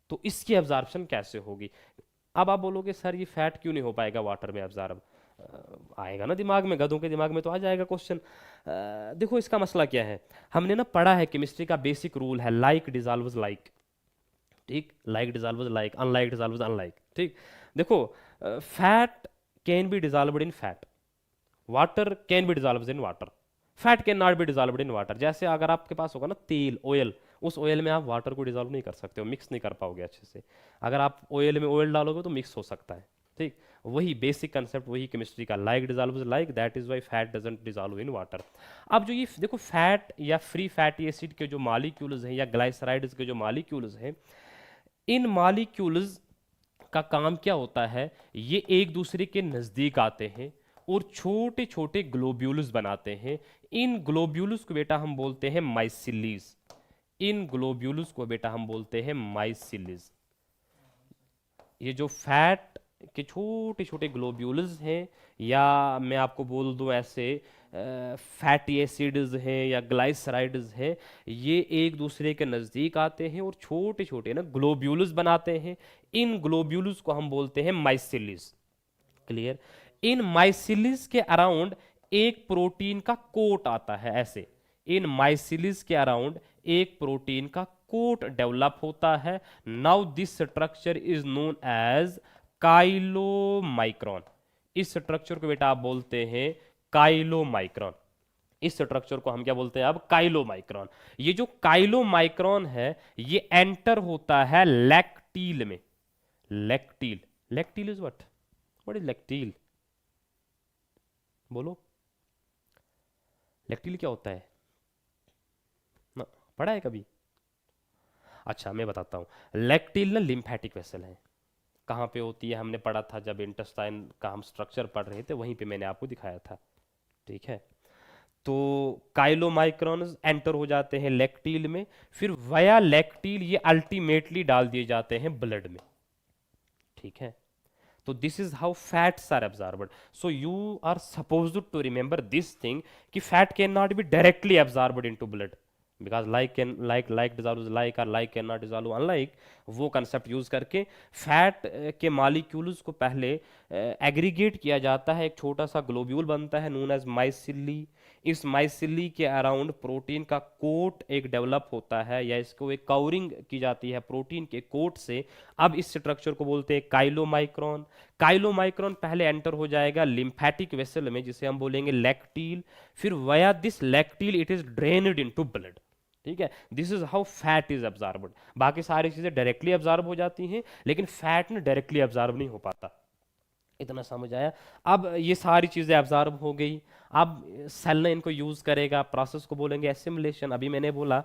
तो इसकी एब्जॉर्प्शन कैसे होगी? अब आप बोलोगे सर ये फैट क्यों नहीं हो पाएगा वाटर में एब्जॉर्ब? आएगा ना दिमाग में, गधों के दिमाग में तो आ जाएगा क्वेश्चन। देखो इसका मसला क्या है, हमने ना पढ़ा है केमिस्ट्री का बेसिक रूल है, लाइक डिजॉल्व्स लाइक। ठीक, like dissolves like, unlike dissolves unlike. ठीक, देखो fat can be dissolved in fat, water can be dissolved in water, fat can not B dissolved in water. जैसे अगर आपके पास होगा ना तेल, ऑयल, उस ऑयल में आप वाटर को डिजॉल्व नहीं कर सकते हो, मिक्स नहीं कर पाओगे अच्छे से। अगर आप ऑयल में ऑयल डालोगे तो मिक्स हो सकता है। ठीक, वही बेसिक कंसेप्ट, वही केमिस्ट्री का, like dissolves like, that is why fat doesn't dissolve in water. अब जो ये देखो फैट या फ्री फैटी एसिड के जो मॉलिक्यूल्स हैं या ग्लाइसराइड्स के जो मॉलिक्यूल्स हैं, इन मॉलिक्यूल्स का काम क्या होता है, ये एक दूसरे के नज़दीक आते हैं और छोटे छोटे ग्लोब्यूल्स बनाते हैं। इन ग्लोब्यूल्स को बेटा हम बोलते हैं माइसिलीज, इन ग्लोब्यूल्स को बेटा हम बोलते हैं माइसिलीज। ये जो फैट के छोटे छोटे ग्लोब्यूल्स हैं, या मैं आपको बोल दूं ऐसे फैटी एसिड्स हैं या ग्लाइसराइड्स हैं, ये एक दूसरे के नज़दीक आते हैं और छोटे छोटे ना ग्लोब्यूल्स बनाते हैं। इन ग्लोब्यूल्स को हम बोलते हैं माइसिलीज। क्लियर? इन माइसिलीज के अराउंड एक प्रोटीन का कोट आता है ऐसे, इन माइसिलीज के अराउंड एक प्रोटीन का कोट डेवलप होता है। Now this structure is known as chylomicron. इस स्ट्रक्चर को बेटा आप बोलते हैं काइलोमाइक्रॉन। इस स्ट्रक्चर को हम क्या बोलते हैं अब? काइलोमाइक्रॉन। ये जो काइलोमाइक्रॉन है ये एंटर होता है लैक्टील में। Lacteal, lacteal is what? What is lacteal? बोलो, लैक्टील क्या होता है? ना पढ़ा है कभी? अच्छा मैं बताता हूँ। लैक्टील ना लिम्फेटिक वेसल है। कहाँ पे होती है हमने पढ़ा था जब इंटेस्टाइन का हम स्ट्रक्चर पढ़ रहे थे, वहीं पे मैंने आपको दिखाया था। ठीक है, तो काइलोमाइक्रॉन्स एंटर हो जाते हैं लैक्टील में, फिर वया लैक्टील ये अल्टीमेटली डाल दिए जाते हैं ब्लड में। ठीक है, तो this is how fats are absorbed. So you are supposed to remember this thing कि fat can not be directly absorbed into blood, because like can like dissolves like और like can not dissolve unlike. वो concept use करके fat के molecules को पहले aggregate किया जाता है, एक छोटा सा ग्लोब्यूल बनता है नोन एज माइसिली। इस माइसिली के अराउंड प्रोटीन का कोट एक डेवलप होता है, या इसको एक कवरिंग की जाती है प्रोटीन के कोट से। अब इस स्ट्रक्चर को बोलते हैं काइलोमाइक्रॉन। काइलोमाइक्रॉन पहले एंटर हो जाएगा लिम्फेटिक वेसल में, जिसे हम बोलेंगे लैक्टील, फिर via this lacteal it is drained into blood. ठीक है, this is how fat is absorbed. बाकी सारी चीजें डायरेक्टली एब्जॉर्ब हो जाती हैं, लेकिन फैट ना डायरेक्टली एब्जॉर्ब नहीं हो पाता। इतना समझ आया? अब ये सारी चीजें एब्जॉर्ब हो गई, अब सेल ने इनको यूज करेगा, प्रोसेस को बोलेंगे एसिमिलेशन। अभी मैंने बोला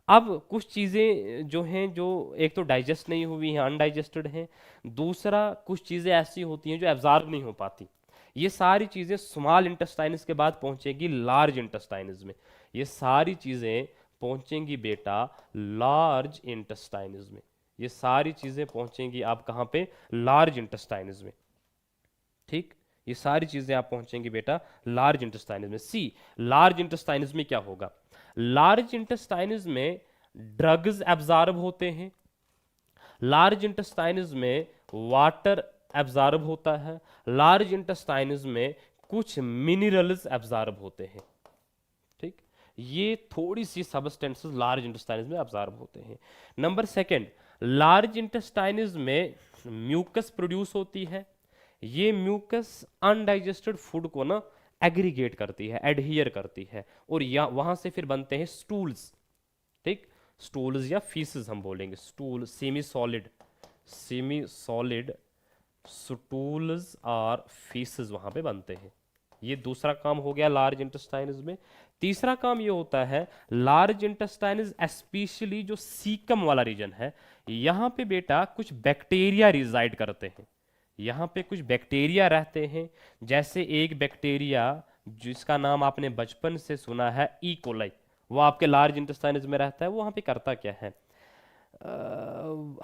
अब कुछ चीज़ें जो हैं, जो एक तो डाइजेस्ट नहीं हुई हैं, अनडाइजेस्टेड हैं, दूसरा कुछ चीज़ें ऐसी होती हैं जो एब्जॉर्ब नहीं हो पाती। ये सारी चीज़ें स्मॉल इंटेस्टाइन्स के बाद पहुंचेगी लार्ज इंटेस्टाइन्स में। ये सारी चीज़ें पहुंचेंगी बेटा लार्ज इंटेस्टाइन्स में। ये सारी चीज़ें पहुंचेंगी आप कहाँ पे? लार्ज इंटेस्टाइन्स में। ठीक, ये सारी चीजें आप पहुंचेंगी बेटा लार्ज इंटेस्टाइन्स में। सी, लार्ज इंटेस्टाइन्स में क्या होगा? लार्ज इंटेस्टाइन्स में ड्रग्स एब्जॉर्ब होते हैं, लार्ज इंटेस्टाइन्स में वाटर एब्जॉर्ब होता है, लार्ज इंटेस्टाइन्स में कुछ मिनरल्स एब्जॉर्ब होते हैं। ठीक, ये थोड़ी सी सब्सटेंसेस लार्ज इंटेस्टाइन्स में एब्जॉर्ब होते हैं। नंबर सेकंड, लार्ज इंटेस्टाइन्स में म्यूकस प्रोड्यूस होती है। ये म्यूकस अनडाइजेस्टेड फूड को ना एग्रीगेट करती है, एडहियर करती है, और या वहां से फिर बनते हैं स्टूल्स। ठीक, स्टूल्स या फीसेस हम बोलेंगे, stool, semi solid, semi solid stools और फीसेस वहां पे बनते हैं। ये दूसरा काम हो गया लार्ज इंटेस्टाइन्स में। तीसरा काम ये होता है लार्ज इंटेस्टाइन्स स्पेशली जो सीकम वाला रीजन है, यहाँ पे बेटा कुछ बैक्टीरिया रिजाइड करते हैं। यहाँ पे कुछ बैक्टीरिया रहते हैं, जैसे एक बैक्टीरिया जिसका नाम आपने बचपन से सुना है ई कोलाई, वो आपके लार्ज इंटेस्टाइन्स में रहता है। वो वहाँ पे करता क्या है?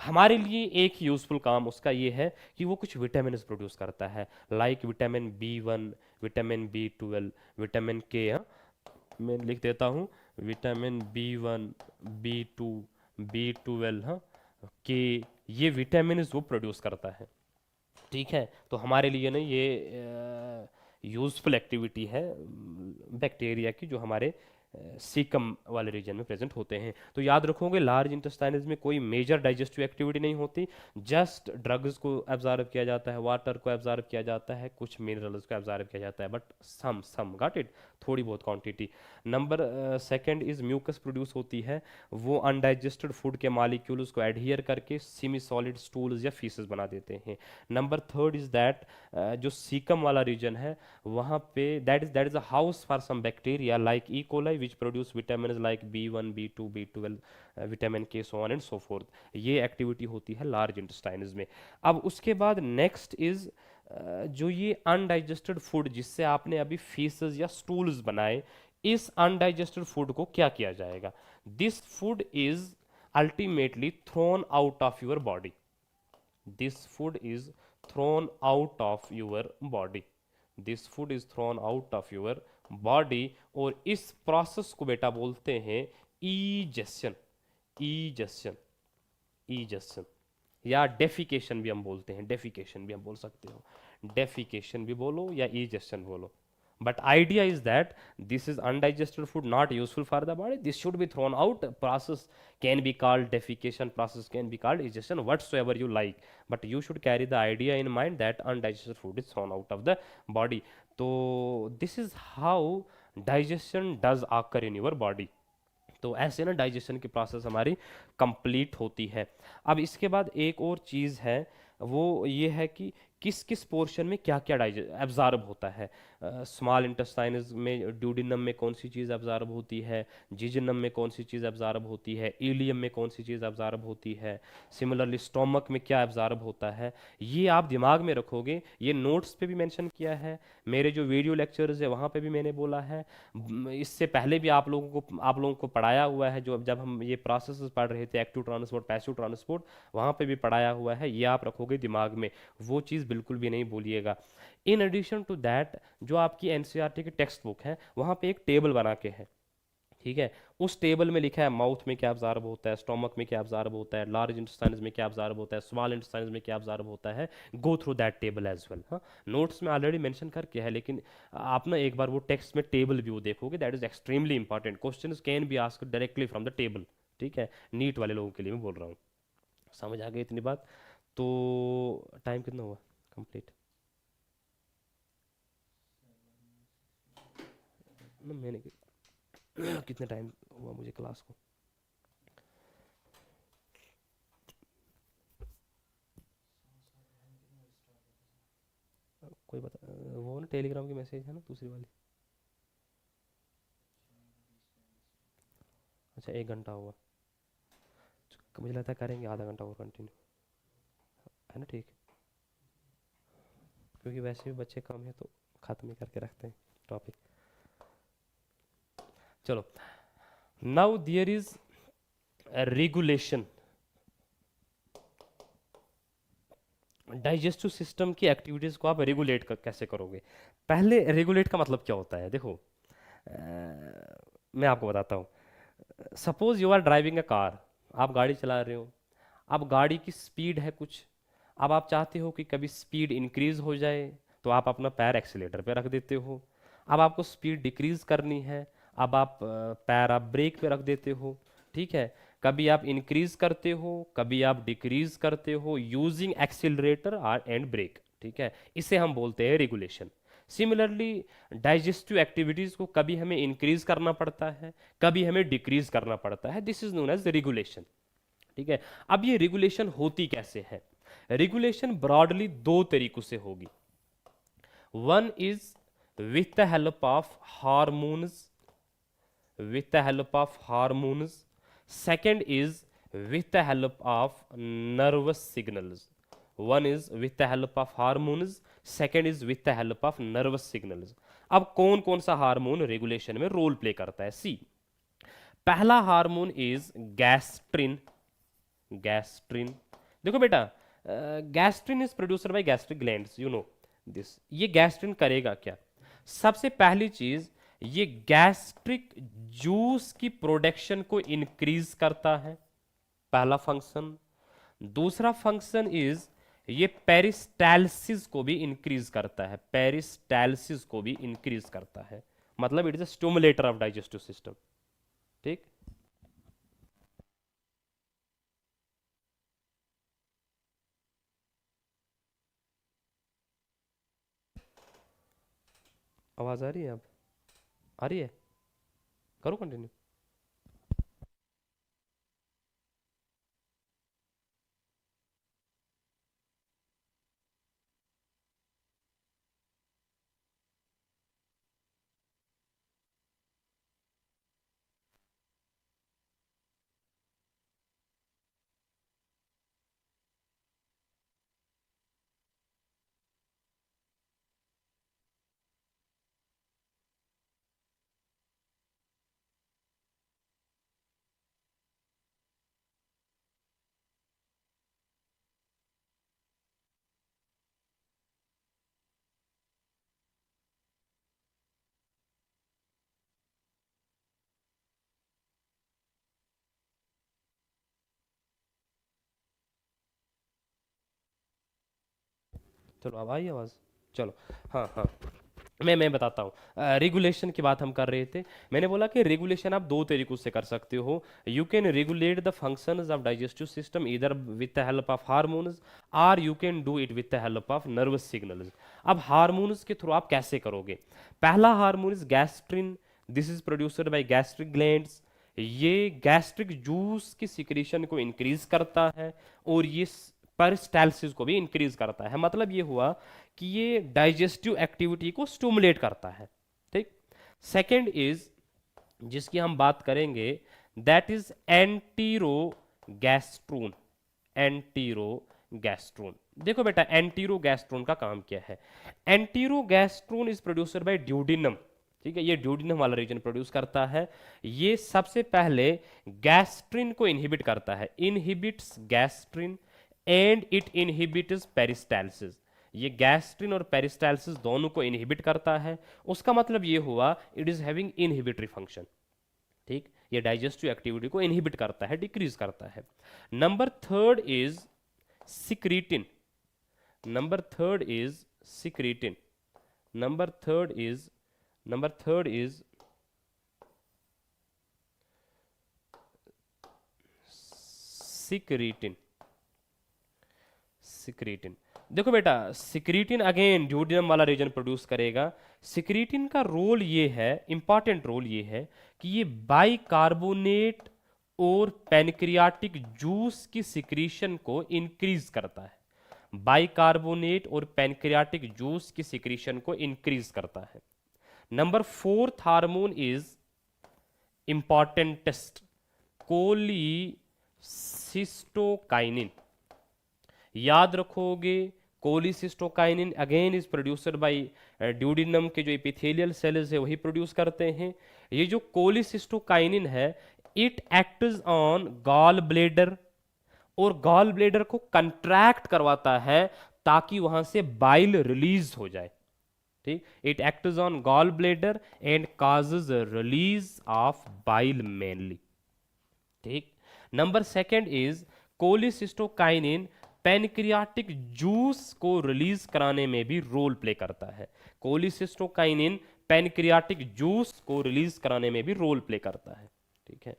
हमारे लिए एक यूज़फुल काम उसका ये है कि वो कुछ विटामिन प्रोड्यूस करता है, like vitamin B1, vitamin B12, vitamin K। मैं लिख देता हूँ, विटामिन B1, B2, B12, हाँ, के, ये विटामिन वो प्रोड्यूस करता है। ठीक है, तो हमारे लिए ना ये यूज़फुल एक्टिविटी है बैक्टीरिया की, जो हमारे सीकम वाले रीजन में प्रेजेंट होते हैं। तो याद रखोगे लार्ज इंटेस्टाइनस में कोई मेजर डाइजेस्टिव एक्टिविटी नहीं होती, जस्ट ड्रग्स को एब्जॉर्ब किया जाता है, वाटर को एब्जॉर्ब किया जाता है, कुछ मिनरल्स को एब्जॉर्ब किया जाता है, बट सम गॉट इट, थोड़ी बहुत quantity. Number second is mucus produce होती है, वो अनडाइजेस्टेड फूड के मालिक्यूल्स को एडहियर करके सेमी सॉलिड स्टूल्स या फीसेस बना देते हैं। नंबर थर्ड इज दैट जो सीकम वाला रीजन है वहाँ पे that is a house for some bacteria like E coli which produce vitamin like B1, B2, B12, vitamin K, so on and so forth. ये activity होती है large intestines में। अब उसके बाद नेक्स्ट इज जो ये अनडाइजेस्टेड फूड जिससे आपने अभी फीसेस या स्टूल्स बनाए, इस अनडाइजेस्टेड फूड को क्या किया जाएगा? This food is ultimately thrown out of your body. This food is thrown out of your body. This food is thrown out of your body. और इस प्रोसेस को बेटा बोलते हैं ईजेशन। ईजेशन, ईजेशन, या डेफिकेशन भी हम बोलते हैं, डेफिकेशन भी हम बोल सकते हो, डेफिकेशन भी बोलो या ईजेशन बोलो। But idea is that this is undigested food, not useful for the body. This should be thrown out. Process can be called defecation, process can be called digestion, whatsoever you like. But you should carry the idea in mind that undigested food is thrown out of the body. So this is how digestion does occur in your body. तो ऐसे ना digestion की process हमारी complete होती है। अब इसके बाद एक और चीज़ है, वो ये है कि किस किस पोर्शन में क्या क्या एब्जॉर्ब होता है। स्मॉल इंटेस्टाइन्स में ड्यूडिनम में कौन सी चीज़ एब्जॉर्ब होती है, जिजनम में कौन सी चीज़ एब्जॉर्ब होती है, इलियम में कौन सी चीज़ एब्जॉर्ब होती है, सिमिलरली स्टोमक में क्या एब्जॉर्ब होता है, ये आप दिमाग में रखोगे। ये नोट्स पे भी मेंशन किया है, मेरे जो वीडियो लेक्चर्स है वहाँ पे भी मैंने बोला है, इससे पहले भी आप लोगों को पढ़ाया हुआ है, जो जब हम ये प्रोसेस पढ़ रहे थे, एक्टिव ट्रांसपोर्ट, पैसिव ट्रांसपोर्ट, वहाँ पे भी पढ़ाया हुआ है। ये आप रखोगे दिमाग में, वो चीज़ बिल्कुल भी नहीं भूलिएगा। इन एडिशन टू दैट जो आपकी एनसीईआरटी की टेक्स्ट बुक है वहाँ पे एक टेबल बना के है, ठीक है। उस टेबल में लिखा है माउथ में क्या एब्जॉर्ब होता है, स्टोमक में क्या एब्जॉर्ब होता है, लार्ज इंटेस्टाइन्स में क्या एब्जॉर्ब होता है, स्मॉल इंटेस्टाइन्स में क्या एब्जॉर्ब होता है। Go through that table as well. हाँ, नोट्स में ऑलरेडी मेंशन करके है, लेकिन आप ना एक बार वो टेक्स्ट में टेबल व्यू देखोगे, that is extremely important. Questions can be asked directly from the table, ठीक है। नीट वाले लोगों के लिए मैं बोल रहा हूँ। समझ आ गई इतनी बात? तो टाइम कितना हुआ कंप्लीट? ना मैंने कितने टाइम हुआ मुझे क्लास को? कोई बता, वो ना टेलीग्राम की मैसेज है ना दूसरी वाली। अच्छा, 1 घंटा हुआ। मुझे लगता है करेंगे आधा घंटा और कंटिन्यू, है ना? ठीक, क्योंकि वैसे भी बच्चे कम है तो ख़त्म ही करके रखते हैं टॉपिक। चलो, now there is regulation. Digestive system की एक्टिविटीज़ को आप रेगुलेट कैसे करोगे? पहले रेगुलेट का मतलब क्या होता है, देखो मैं आपको बताता हूँ। Suppose you are driving a car, आप गाड़ी चला रहे हो, अब गाड़ी की स्पीड है कुछ, अब आप चाहते हो कि कभी स्पीड इंक्रीज हो जाए, तो आप अपना पैर एक्सीलेटर पे रख देते हो। अब आपको स्पीड डिक्रीज करनी है, अब आप पैर आप ब्रेक पे रख देते हो, ठीक है। कभी आप इंक्रीज करते हो, कभी आप डिक्रीज करते हो यूजिंग एक्सीलरेटर और एंड ब्रेक, ठीक है। इसे हम बोलते हैं रेगुलेशन। सिमिलरली डाइजेस्टिव एक्टिविटीज को कभी हमें इंक्रीज करना पड़ता है, कभी हमें डिक्रीज करना पड़ता है। This is known as regulation, ठीक है। अब ये रेगुलेशन होती कैसे है? रेगुलेशन ब्रॉडली दो तरीकों से होगी। One is with the help of hormones, with the help of hormones. Second is with the help of nervous signals. One is with the help of hormones, second is with the help of nervous signals. अब कौन कौन सा hormone regulation में role play करता है? सी, पहला hormone is gastrin, gastrin. देखो बेटा, gastrin is producer by gastric glands, you know this. ये गैस्ट्रिन करेगा क्या? सबसे पहली चीज, ये गैस्ट्रिक जूस की प्रोडक्शन को इंक्रीज करता है, पहला फंक्शन। दूसरा फंक्शन इज ये पेरिस्टालसिस को भी इंक्रीज करता है, पेरिस्टालसिस को भी इंक्रीज करता है, मतलब it is a stimulator of digestive system. ठीक। आवाज आ रही है? अब आ रही है? करो कंटिन्यू। चलो अब आई आवाज? चलो। हाँ हाँ, मैं बताता हूँ। रेगुलेशन की बात हम कर रहे थे। मैंने बोला कि रेगुलेशन आप दो तरीकों से कर सकते हो। You can regulate the functions of digestive system इधर with the help of hormones, और you can do it with the help of nervous signals. अब हार्मोन्स के थ्रू आप कैसे करोगे? पहला hormone is gastrin, this is producer by gastric glands. ये gastric juice की सिक्रीशन को इंक्रीज करता है, और ये पेरिस्टालसिस को भी इंक्रीज करता है। मतलब ये हुआ कि ये डाइजेस्टिव एक्टिविटी को स्टिमुलेट करता है। ठीक। सेकंड इज, जिसकी हम बात करेंगे, दैट इज एंटीरोगैस्ट्रोन। एंटीरोगैस्ट्रोन, देखो बेटा, एंटीरोगैस्ट्रोन का काम क्या है? एंटीरोगैस्ट्रोन इज प्रोड्यूसर बाय ड्यूडिनम। ठीक है, ये ड्यूडिनम वाला रीजन प्रोड्यूस करता है। ये सबसे पहले गैस्ट्रिन को इनहिबिट करता है, inhibits gastrin and it inhibits peristalsis. ये गैस्ट्रिन और पेरिस्टालसिस दोनों को इनहिबिट करता है। उसका मतलब ये हुआ it is having inhibitory function. ठीक, ये डाइजेस्टिव एक्टिविटी को इनहिबिट करता है, डिक्रीज करता है। Number third is secretin. Number third is secretin. Number third is number third is secretin. Secretin, देखो बेटा, सिक्रीटिन अगेन ड्यूडिनम वाला रीजन प्रोड्यूस करेगा। सिक्रीटिन का रोल ये है, इंपॉर्टेंट रोल ये है, कि ये बाइकार्बोनेट और पैनक्रियाटिक जूस की सिक्रीशन को इंक्रीज करता है। बाइकार्बोनेट और पैनक्रियाटिक जूस की सिक्रीशन को इंक्रीज करता है। Number fourth hormone is importantest, cholecystokinin. याद रखोगे, cholecystokinin again is producer by duodenum के जो एपिथेलियल सेल्स है वही प्रोड्यूस करते हैं। ये जो कोलिसिस्टोकाइनिन है, it acts on gall bladder, और गॉल ब्लेडर को कंट्रैक्ट करवाता है ताकि वहां से बाइल रिलीज हो जाए। ठीक, it acts on gall bladder and causes release of bile mainly. ठीक। Number second is cholecystokinin pancreatic juice को रिलीज कराने में भी रोल प्ले करता है। कोलिसिस्टोकाइनिन पैनक्रियाटिक जूस को रिलीज कराने में भी रोल प्ले करता है। ठीक है,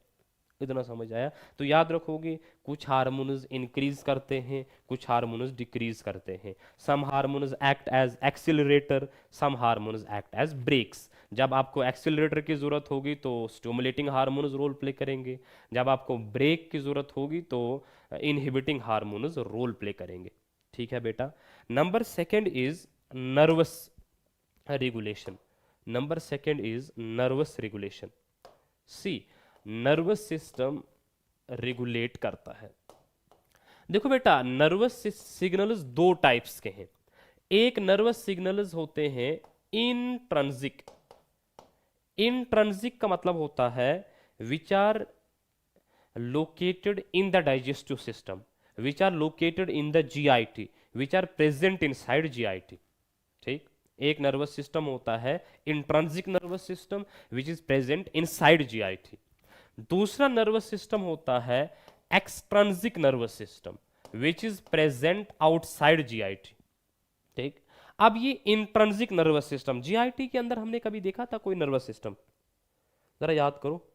इतना समझ आया? तो याद रखोगे, कुछ हार्मोन्स इंक्रीज करते हैं, कुछ हार्मोन्स डिक्रीज करते हैं। सम हार्मोन्स एक्ट एज एक्सिलरेटर, सम हार्मोन्स एक्ट एज ब्रेक्स। जब आपको एक्सिलरेटर की जरूरत होगी तो स्टिमुलेटिंग हार्मोन्स रोल प्ले करेंगे, जब आपको ब्रेक की जरूरत होगी तो इनहिबिटिंग हार्मोन्स रोल प्ले करेंगे। ठीक है बेटा। Number second is nervous regulation. Number second is nervous regulation. See, nervous system regulate करता है। देखो बेटा, नर्वस सिग्नल्स दो टाइप्स के हैं। एक नर्वस सिग्नल्स होते हैं इंट्रिंसिक। इंट्रिंसिक का मतलब होता है which are located in the digestive system, which are located in the GIT, which are present inside GIT. ठीक, एक नर्वस सिस्टम होता है intrinsic nervous system which is present inside GIT. दूसरा नर्वस सिस्टम होता है extrinsic nervous system which is present outside GIT. ठीक, अब ये इंट्रांसिक नर्वस सिस्टम, जीआईटी के अंदर हमने कभी देखा था कोई नर्वस सिस्टम? जरा याद करो।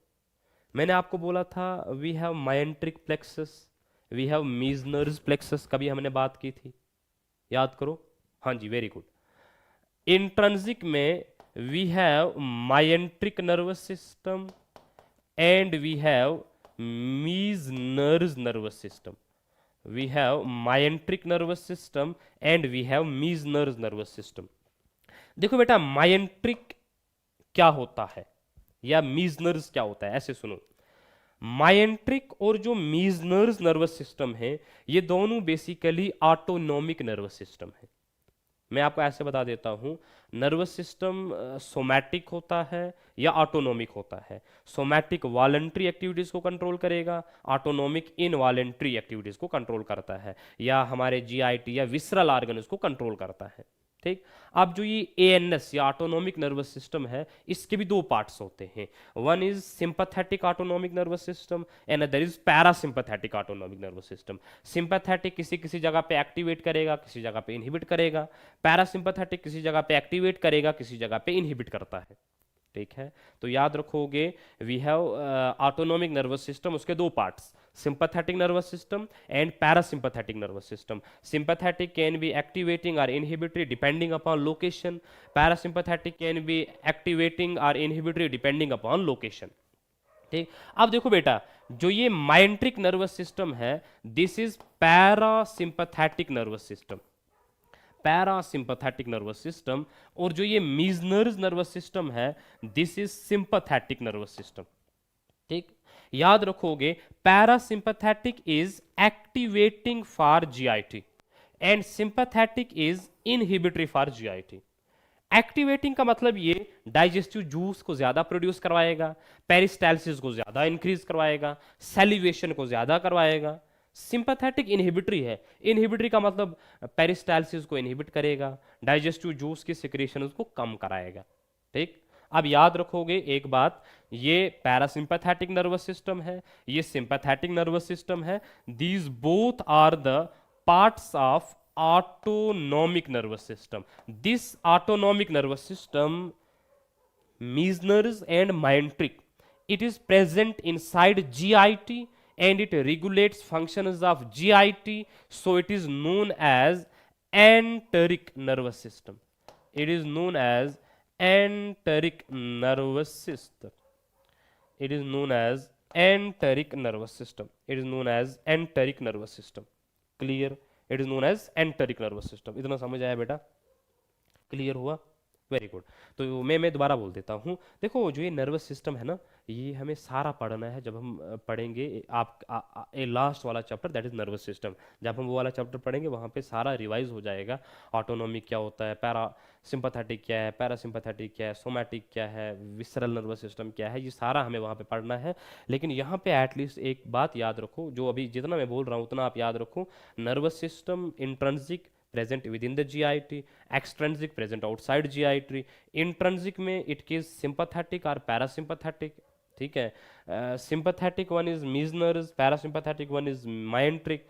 मैंने आपको बोला था we have myenteric plexus, we have Meissner's plexus, कभी हमने बात की थी, याद करो। हाँ जी, वेरी गुड। इंट्रांसिक में we have myenteric nervous system and we have Meissner's nervous system. We have myenteric nervous system and we have Meissner's nervous system. देखो बेटा, माइंट्रिक क्या होता है या मीजनर्स क्या होता है, ऐसे सुनो। माइंट्रिक और जो मीजनर्स नर्वस सिस्टम है, ये दोनों बेसिकली ऑटोनॉमिक नर्वस सिस्टम है। मैं आपको ऐसे बता देता हूं, नर्वस सिस्टम सोमैटिक होता है या ऑटोनॉमिक होता है। सोमैटिक वॉलंटरी एक्टिविटीज को कंट्रोल करेगा, ऑटोनॉमिक इनवॉलंटरी एक्टिविटीज को कंट्रोल करता है, या हमारे जीआईटी या विसरल ऑर्गन को कंट्रोल करता है। ठीक, अब जो ये एएनएस या ऑटोनॉमिक नर्वस सिस्टम है, इसके भी दो पार्ट्स होते हैं। One is sympathetic autonomic nervous system and other is parasympathetic autonomic nervous system. Sympathetic किसी किसी जगह पे एक्टिवेट करेगा, किसी जगह पे इनहिबिट करेगा। पैरासिम्पैथेटिक किसी जगह पे एक्टिवेट करेगा, किसी जगह पे इनहिबिट करता है। ठीक है, तो याद रखोगे we have autonomic nervous system, उसके दो parts, sympathetic nervous system and parasympathetic nervous system. Sympathetic can be activating or inhibitory depending upon location. Parasympathetic can be activating or inhibitory depending upon location. ठीक, अब देखो बेटा, जो ये myenteric nervous system है, this is parasympathetic nervous system, parasympathetic nervous system. और जो ये मीजनर्स नर्वस सिस्टम है, this is sympathetic nervous system. ठीक, याद रखोगे, parasympathetic is activating for GIT and sympathetic is inhibitory for GIT. Activating का मतलब ये डाइजेस्टिव जूस को ज्यादा प्रोड्यूस करवाएगा, पेरिस्टाल्सिस को ज्यादा इंक्रीज करवाएगा, सेलिवेशन को ज्यादा करवाएगा। सिंपैथेटिक इनहिबिटरी है, इनहिबिटरी का मतलब पेरिस्टाल्सिस को इनहिबिट करेगा, डाइजेस्टिव जूस की सिक्रेशन को कम कराएगा। ठीक, अब याद रखोगे एक बात, ये पैरासिम्पैथेटिक नर्वस सिस्टम है, ये सिंपैथेटिक नर्वस सिस्टम है। These both are the parts of autonomic nervous system. This autonomic nervous system, Meissner's and myenteric, it is present inside GIT and it regulates functions of GIT, so it is known as enteric nervous system. It is known as enteric nervous system. It is known as enteric nervous system. It is known as enteric nervous system. Clear? It is known as enteric nervous system. इतना समझ आया बेटा? Clear हुआ? Very good. तो मैं दोबारा बोल देता हूँ। देखो, जो ये नर्वस सिस्टम है ना, ये हमें सारा पढ़ना है। जब हम पढ़ेंगे ए लास्ट वाला chapter, that is nervous system, जब हम वो वाला चैप्टर पढ़ेंगे वहाँ पे सारा रिवाइज हो जाएगा। ऑटोनॉमिक क्या होता है, पैरा सिंपैथेटिक क्या है, पैरासिम्पैथेटिक क्या है, सोमैटिक क्या है, विसरल नर्वस सिस्टम क्या है, ये सारा हमें वहाँ पे पढ़ना है। लेकिन यहाँ पे एटलीस्ट एक बात याद रखो, जो अभी जितना मैं बोल रहा हूँ उतना आप याद रखो। Nervous system intrinsic present within the GIT, extrinsic present outside GIT, intrinsic में it is sympathetic or parasympathetic। ठीक है, sympathetic one is Meissner's, parasympathetic one is Mayentric,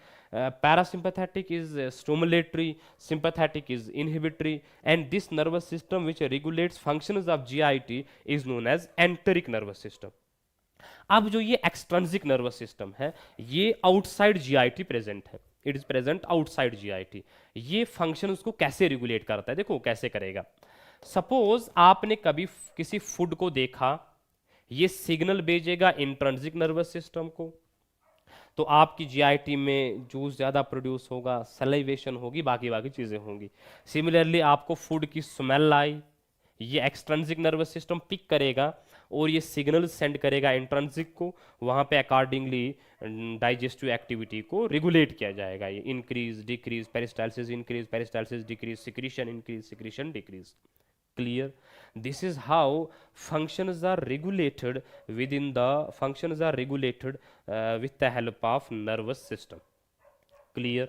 parasympathetic is stimulatory, sympathetic is inhibitory, and this nervous system which regulates functions of GIT is known as enteric nervous system। अब जो ये extrinsic nervous system है, ये outside GIT present है, it is present outside GIT. ये function उसको कैसे regulate करता है, देखो कैसे करेगा। सपोज आपने कभी किसी फूड को देखा, ये सिग्नल भेजेगा इंट्रिंसिक नर्वस सिस्टम को, तो आपकी जीआईटी में जूस ज़्यादा प्रोड्यूस होगा, सलाइवेशन होगी, बाकी बाकी चीज़ें होंगी। सिमिलरली आपको फूड की स्मेल आई, ये एक्सट्रिंसिक नर्वस सिस्टम पिक करेगा और ये सिग्नल सेंड करेगा इंट्रिंसिक को, वहाँ पे अकॉर्डिंगली डाइजेस्टिव एक्टिविटी को रेगुलेट किया जाएगा। ये increase decrease, peristalsis increase, peristalsis decrease, secretion increase, secretion decrease. Clear? This is how functions are regulated within the functions are regulated with the help of nervous system. Clear?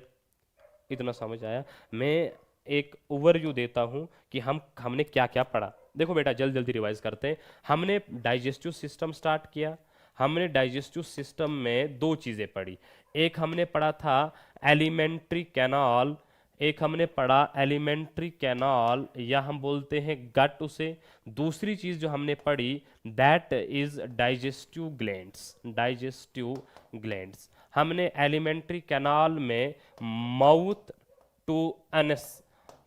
इतना समझ आया? मैं एक overview देता हूँ कि हमने क्या क्या पढ़ा. देखो बेटा, जल्दी जल्दी रिवाइज करते हैं. हमने डाइजेस्टिव सिस्टम स्टार्ट किया. हमने डाइजेस्टिव सिस्टम में दो चीज़ें पढ़ी. एक हमने पढ़ा था एलिमेंट्री कैनाल. एक हमने पढ़ा एलिमेंट्री कैनाल या हम बोलते हैं गट उसे. दूसरी चीज़ जो हमने पढ़ी that is digestive glands. Digestive glands हमने एलिमेंट्री कैनाल में mouth to anus,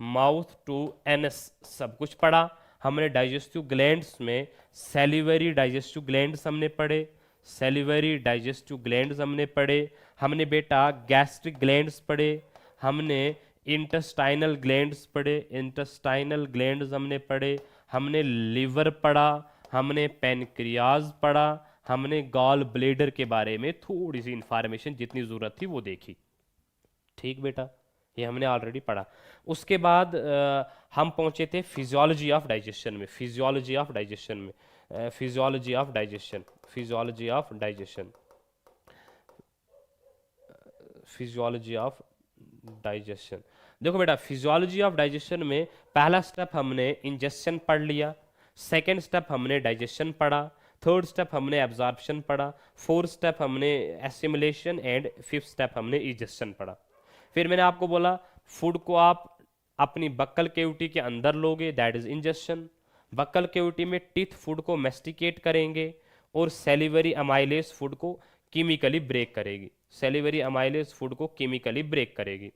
mouth to anus सब कुछ पढ़ा. हमने डाइजेस्टिव ग्लैंड्स में सैलिवरी डाइजेस्टिव ग्लैंड्स हमने पढ़े. सैलिवरी डाइजेस्टिव ग्लैंड्स हमने पढ़े. हमने बेटा गैस्ट्रिक ग्लैंड्स पढ़े. हमने इंटेस्टाइनल ग्लैंड्स पढ़े. इंटेस्टाइनल ग्लैंड्स हमने पढ़े. हमने लिवर पढ़ा. हमने पेनक्रियाज पढ़ा. हमने गॉल ब्लेडर के बारे में थोड़ी सी इंफॉर्मेशन जितनी ज़रूरत थी वो देखी. ठीक बेटा, ये हमने ऑलरेडी पढ़ा. उसके बाद हम पहुंचे थे फिजियोलॉजी ऑफ डाइजेशन में. फिजियोलॉजी ऑफ डाइजेशन में physiology of digestion. Physiology of digestion. Physiology of digestion. देखो बेटा, फिजियोलॉजी ऑफ डाइजेशन में पहला स्टेप हमने इंजेक्शन पढ़ लिया. सेकेंड स्टेप हमने डाइजेशन पढ़ा. थर्ड स्टेप हमने एब्जॉर्प्शन पढ़ा. फोर्थ स्टेप हमने एसिमिलेशन एंड फिफ्थ स्टेप हमने इजेक्शन पढ़ा. फिर मैंने आपको बोला फूड को आप अपनी बक्कल केविटी के अंदर लोगे, that is ingestion. Buccal cavity में टीथ फूड को मेस्टिकेट करेंगे और सेलिवरी अमाइलेज फूड को केमिकली ब्रेक करेगी. सेलिवरी अमाइलेज फूड को केमिकली ब्रेक करेगी.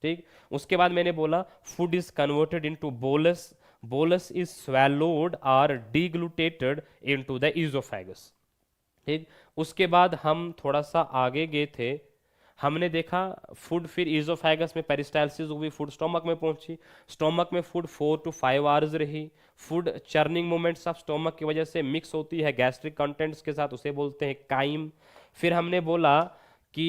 ठीक. उसके बाद मैंने बोला food is converted into bolus. Bolus is swallowed और डिग्लूटेटेड इनटू द इजोफेगस. ठीक. उसके बाद हम थोड़ा सा आगे गए थे. हमने देखा फूड फिर इजोफेगस में पेरिस्टालसिस हुई, फूड स्टोमक में पहुंची. स्टोमक में फूड 4 to 5 आवर्स रही. Food churning movements of stomach की वजह से मिक्स होती है गैस्ट्रिक कंटेंट्स के साथ, उसे बोलते हैं काइम. फिर हमने बोला कि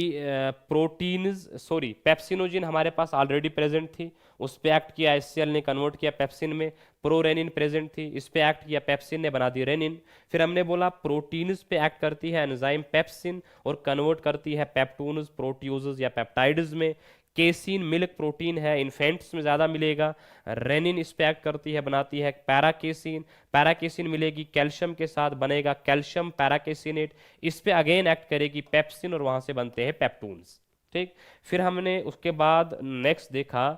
पेप्सिनोजिन हमारे पास ऑलरेडी प्रेजेंट थी, उस पे एक्ट किया, एचसीएल ने कन्वर्ट किया पेप्सिन में. प्रोरेनिन प्रेजेंट थी, इस पे एक्ट किया, पेप्सिन ने बना दी रेनिन. फिर हमने बोला प्रोटीन्स पे एक्ट करती है एंजाइम पेप्सिन और कन्वर्ट करती है पेप्टोन्स, प्रोट्यूजेस या पेप्टाइड्स में. केसिन मिल्क प्रोटीन है, इन्फेंट्स में ज़्यादा मिलेगा. रेनिन इस पे एक्ट करती है, बनाती है पैराकेसिन. पैराकेसिन मिलेगी कैल्शियम के साथ, बनेगा कैल्शियम पैराकेसिनेट. इस पे अगेन एक्ट करेगी पेप्सिन और वहाँ से बनते हैं पेप्टून्स. ठीक. फिर हमने उसके बाद नेक्स्ट देखा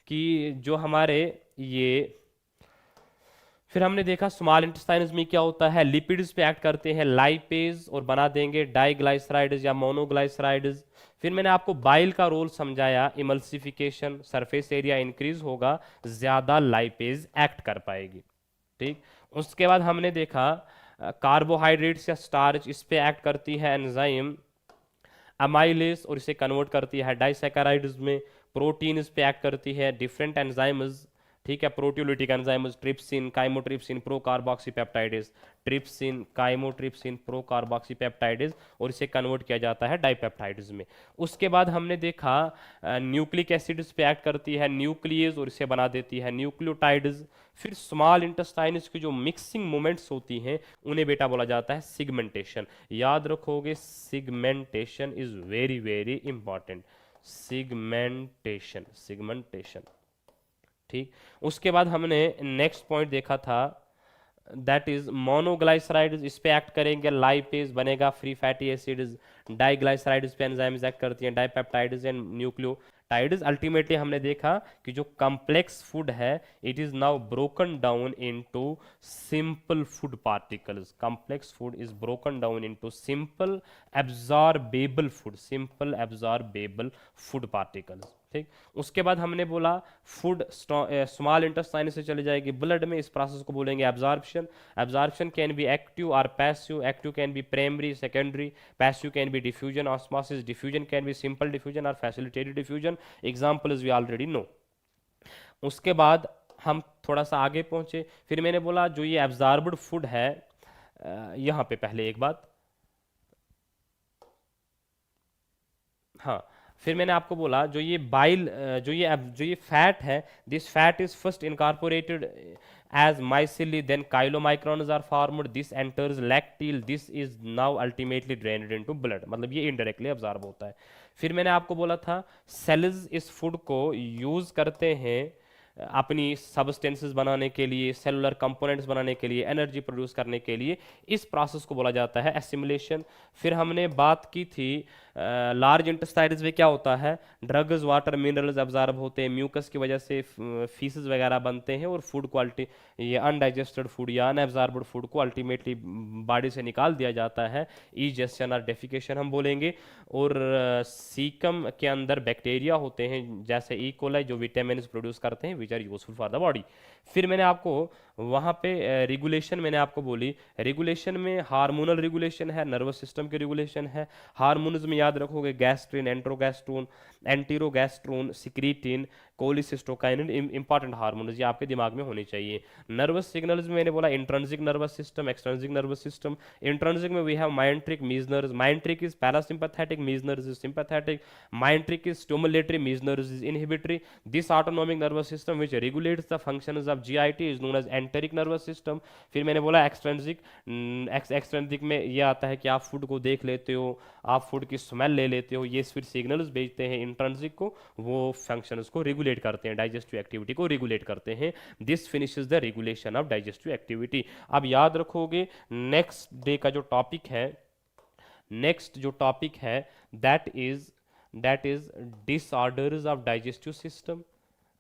कि जो हमारे ये फिर हमने देखा स्मॉल इंटेस्टाइन्स में क्या होता है, लिपिड्स पे एक्ट करते हैं लाइपेज और बना देंगे डाइग्लाइसराइड्स या मोनोग्लाइसराइड्स. फिर मैंने आपको बाइल का रोल समझाया, इमल्सिफिकेशन, सरफेस एरिया इंक्रीज होगा, ज्यादा लाइपेज एक्ट कर पाएगी. ठीक. उसके बाद हमने देखा कार्बोहाइड्रेट्स या स्टार्च, इस पे एक्ट करती है एंजाइम अमाइलेज और इसे कन्वर्ट करती है डाइसैकेराइड्स में. प्रोटीन इस पे एक्ट करती है डिफरेंट एंजाइम्स. ठीक है, proteolytic enzymes, trypsin, chymotrypsin, procarboxypeptidase. Trypsin, chymotrypsin, procarboxypeptidase और इसे कन्वर्ट किया जाता है डाइपेप्टाइड्स में. उसके बाद हमने देखा न्यूक्लिक एसिड पे एक्ट करती है न्यूक्लियस और इसे बना देती है न्यूक्लियोटाइड्स. फिर स्मॉल इंटेस्टाइन्स की जो मिक्सिंग मोमेंट्स होती हैं उन्हें बेटा बोला जाता है सिगमेंटेशन. याद रखोगे, segmentation is very very important. Segmentation, segmentation. ठीक. उसके बाद हमने नेक्स्ट पॉइंट देखा था दैट इज मोनोग्लाइसराइड्स, इस पे एक्ट करेंगे लाइपेज, बनेगा फ्री फैटी एसिड्स. डाइग्लाइसराइड्स पे एंजाइम्स एक्ट करती हैं डाइपेप्टाइड्स एंड न्यूक्लियोटाइड्स. अल्टीमेटली हमने देखा कि जो कॉम्प्लेक्स फूड है it is now broken down into simple food particles. Complex food is broken down into simple absorbable food, simple absorbable food particles. ठीक. उसके बाद हमने बोला फूड स्मॉल इंटेस्टाइन से चले जाएगी ब्लड में, इस प्रोसेस को बोलेंगे absorption. Absorption can be active और passive. Active can be primary, secondary. Passive can be diffusion, osmosis. Diffusion can be simple diffusion और facilitated diffusion. Examples we already know. उसके बाद हम थोड़ा सा आगे पहुंचे. फिर मैंने बोला जो ये एब्जॉर्ब्ड फूड है, यहाँ पे पहले एक बात, हाँ, फिर मैंने आपको बोला जो ये बाइल जो ये फैट है, this fat is first incorporated as micelle, then chylomicrons are formed, this enters lacteal, this is now ultimately drained into blood, मतलब ये इनडायरेक्टली अब्जॉर्ब होता है। फिर मैंने आपको बोला था सेल्स इस फूड को यूज करते हैं अपनी सब्सटेंसेस बनाने के लिए, सेलुलर कंपोनेंट्स बनाने के लिए, एनर्जी प्रोड्यूस करने के लिए। इस प्रोसेस को बोला जाता है एसिमिलेशन। फिर हमने बात की थी लार्ज इंटेस्टाइन्स में क्या होता है, ड्रग्स, वाटर, मिनरल्स अब्जॉर्ब होते हैं, म्यूकस की वजह से फीसेस वगैरह बनते हैं, और फूड क्वालिटी, ये अनडाइजेस्टेड फूड या अनएब्जॉर्ब्ड फूड को अल्टीमेटली बॉडी से निकाल दिया जाता है, ईजेशन और डेफिकेशन हम बोलेंगे। और सीकम के अंदर बैक्टीरिया होते हैं जैसे ई कोलाई जो विटामिन प्रोड्यूस करते हैं which are useful for the body. फिर मैंने आपको वहाँ पे रेगुलेशन मैंने आपको बोली, रेगुलेशन में हार्मोनल रेगुलेशन है, नर्वस सिस्टम के रेगुलेशन है। हार्मोन्स में याद रखोगे gastrin, enterogastrone, enterogastrone, secretin, cholecystokinin, important hormones ये आपके दिमाग में होने चाहिए। नर्वस सिग्नल्स में मैंने बोला intrinsic nervous system, extrinsic nervous system. Intrinsic में we have myenteric, Meissner's. Myenteric is parasympathetic, Meissner's is sympathetic. Myenteric is stimulatory, Meissner's is inhibitory. This autonomic nervous system which regulates the functions of GIT is known as enteric nervous system. फिर मैंने बोला extrinsic, extrinsic में ये आता है कि आप food को देख लेते हो, आप फूड की स्मेल ले लेते हो, ये फिर सिग्नल्स भेजते हैं इंट्रिंसिक को, वो फंक्शंस को रेगुलेट करते हैं, डाइजेस्टिव एक्टिविटी को रेगुलेट करते हैं। This finishes the regulation of digestive activity. अब याद रखोगे नेक्स्ट डे का जो टॉपिक है, नेक्स्ट जो टॉपिक है that is disorders of digestive system,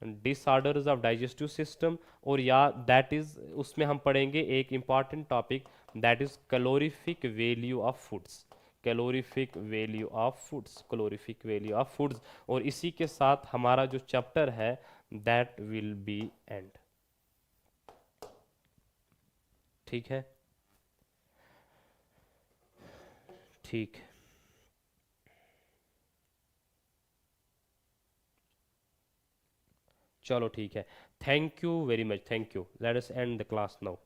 disorders of digestive system. और या दैट इज उसमें हम पढ़ेंगे एक important topic that is calorific value of foods, calorific value of foods, calorific value of foods. और इसी के साथ हमारा जो चैप्टर है दैट विल बी एंड। ठीक है, ठीक, चलो ठीक है। Thank you very much, thank you. Let us and the class now.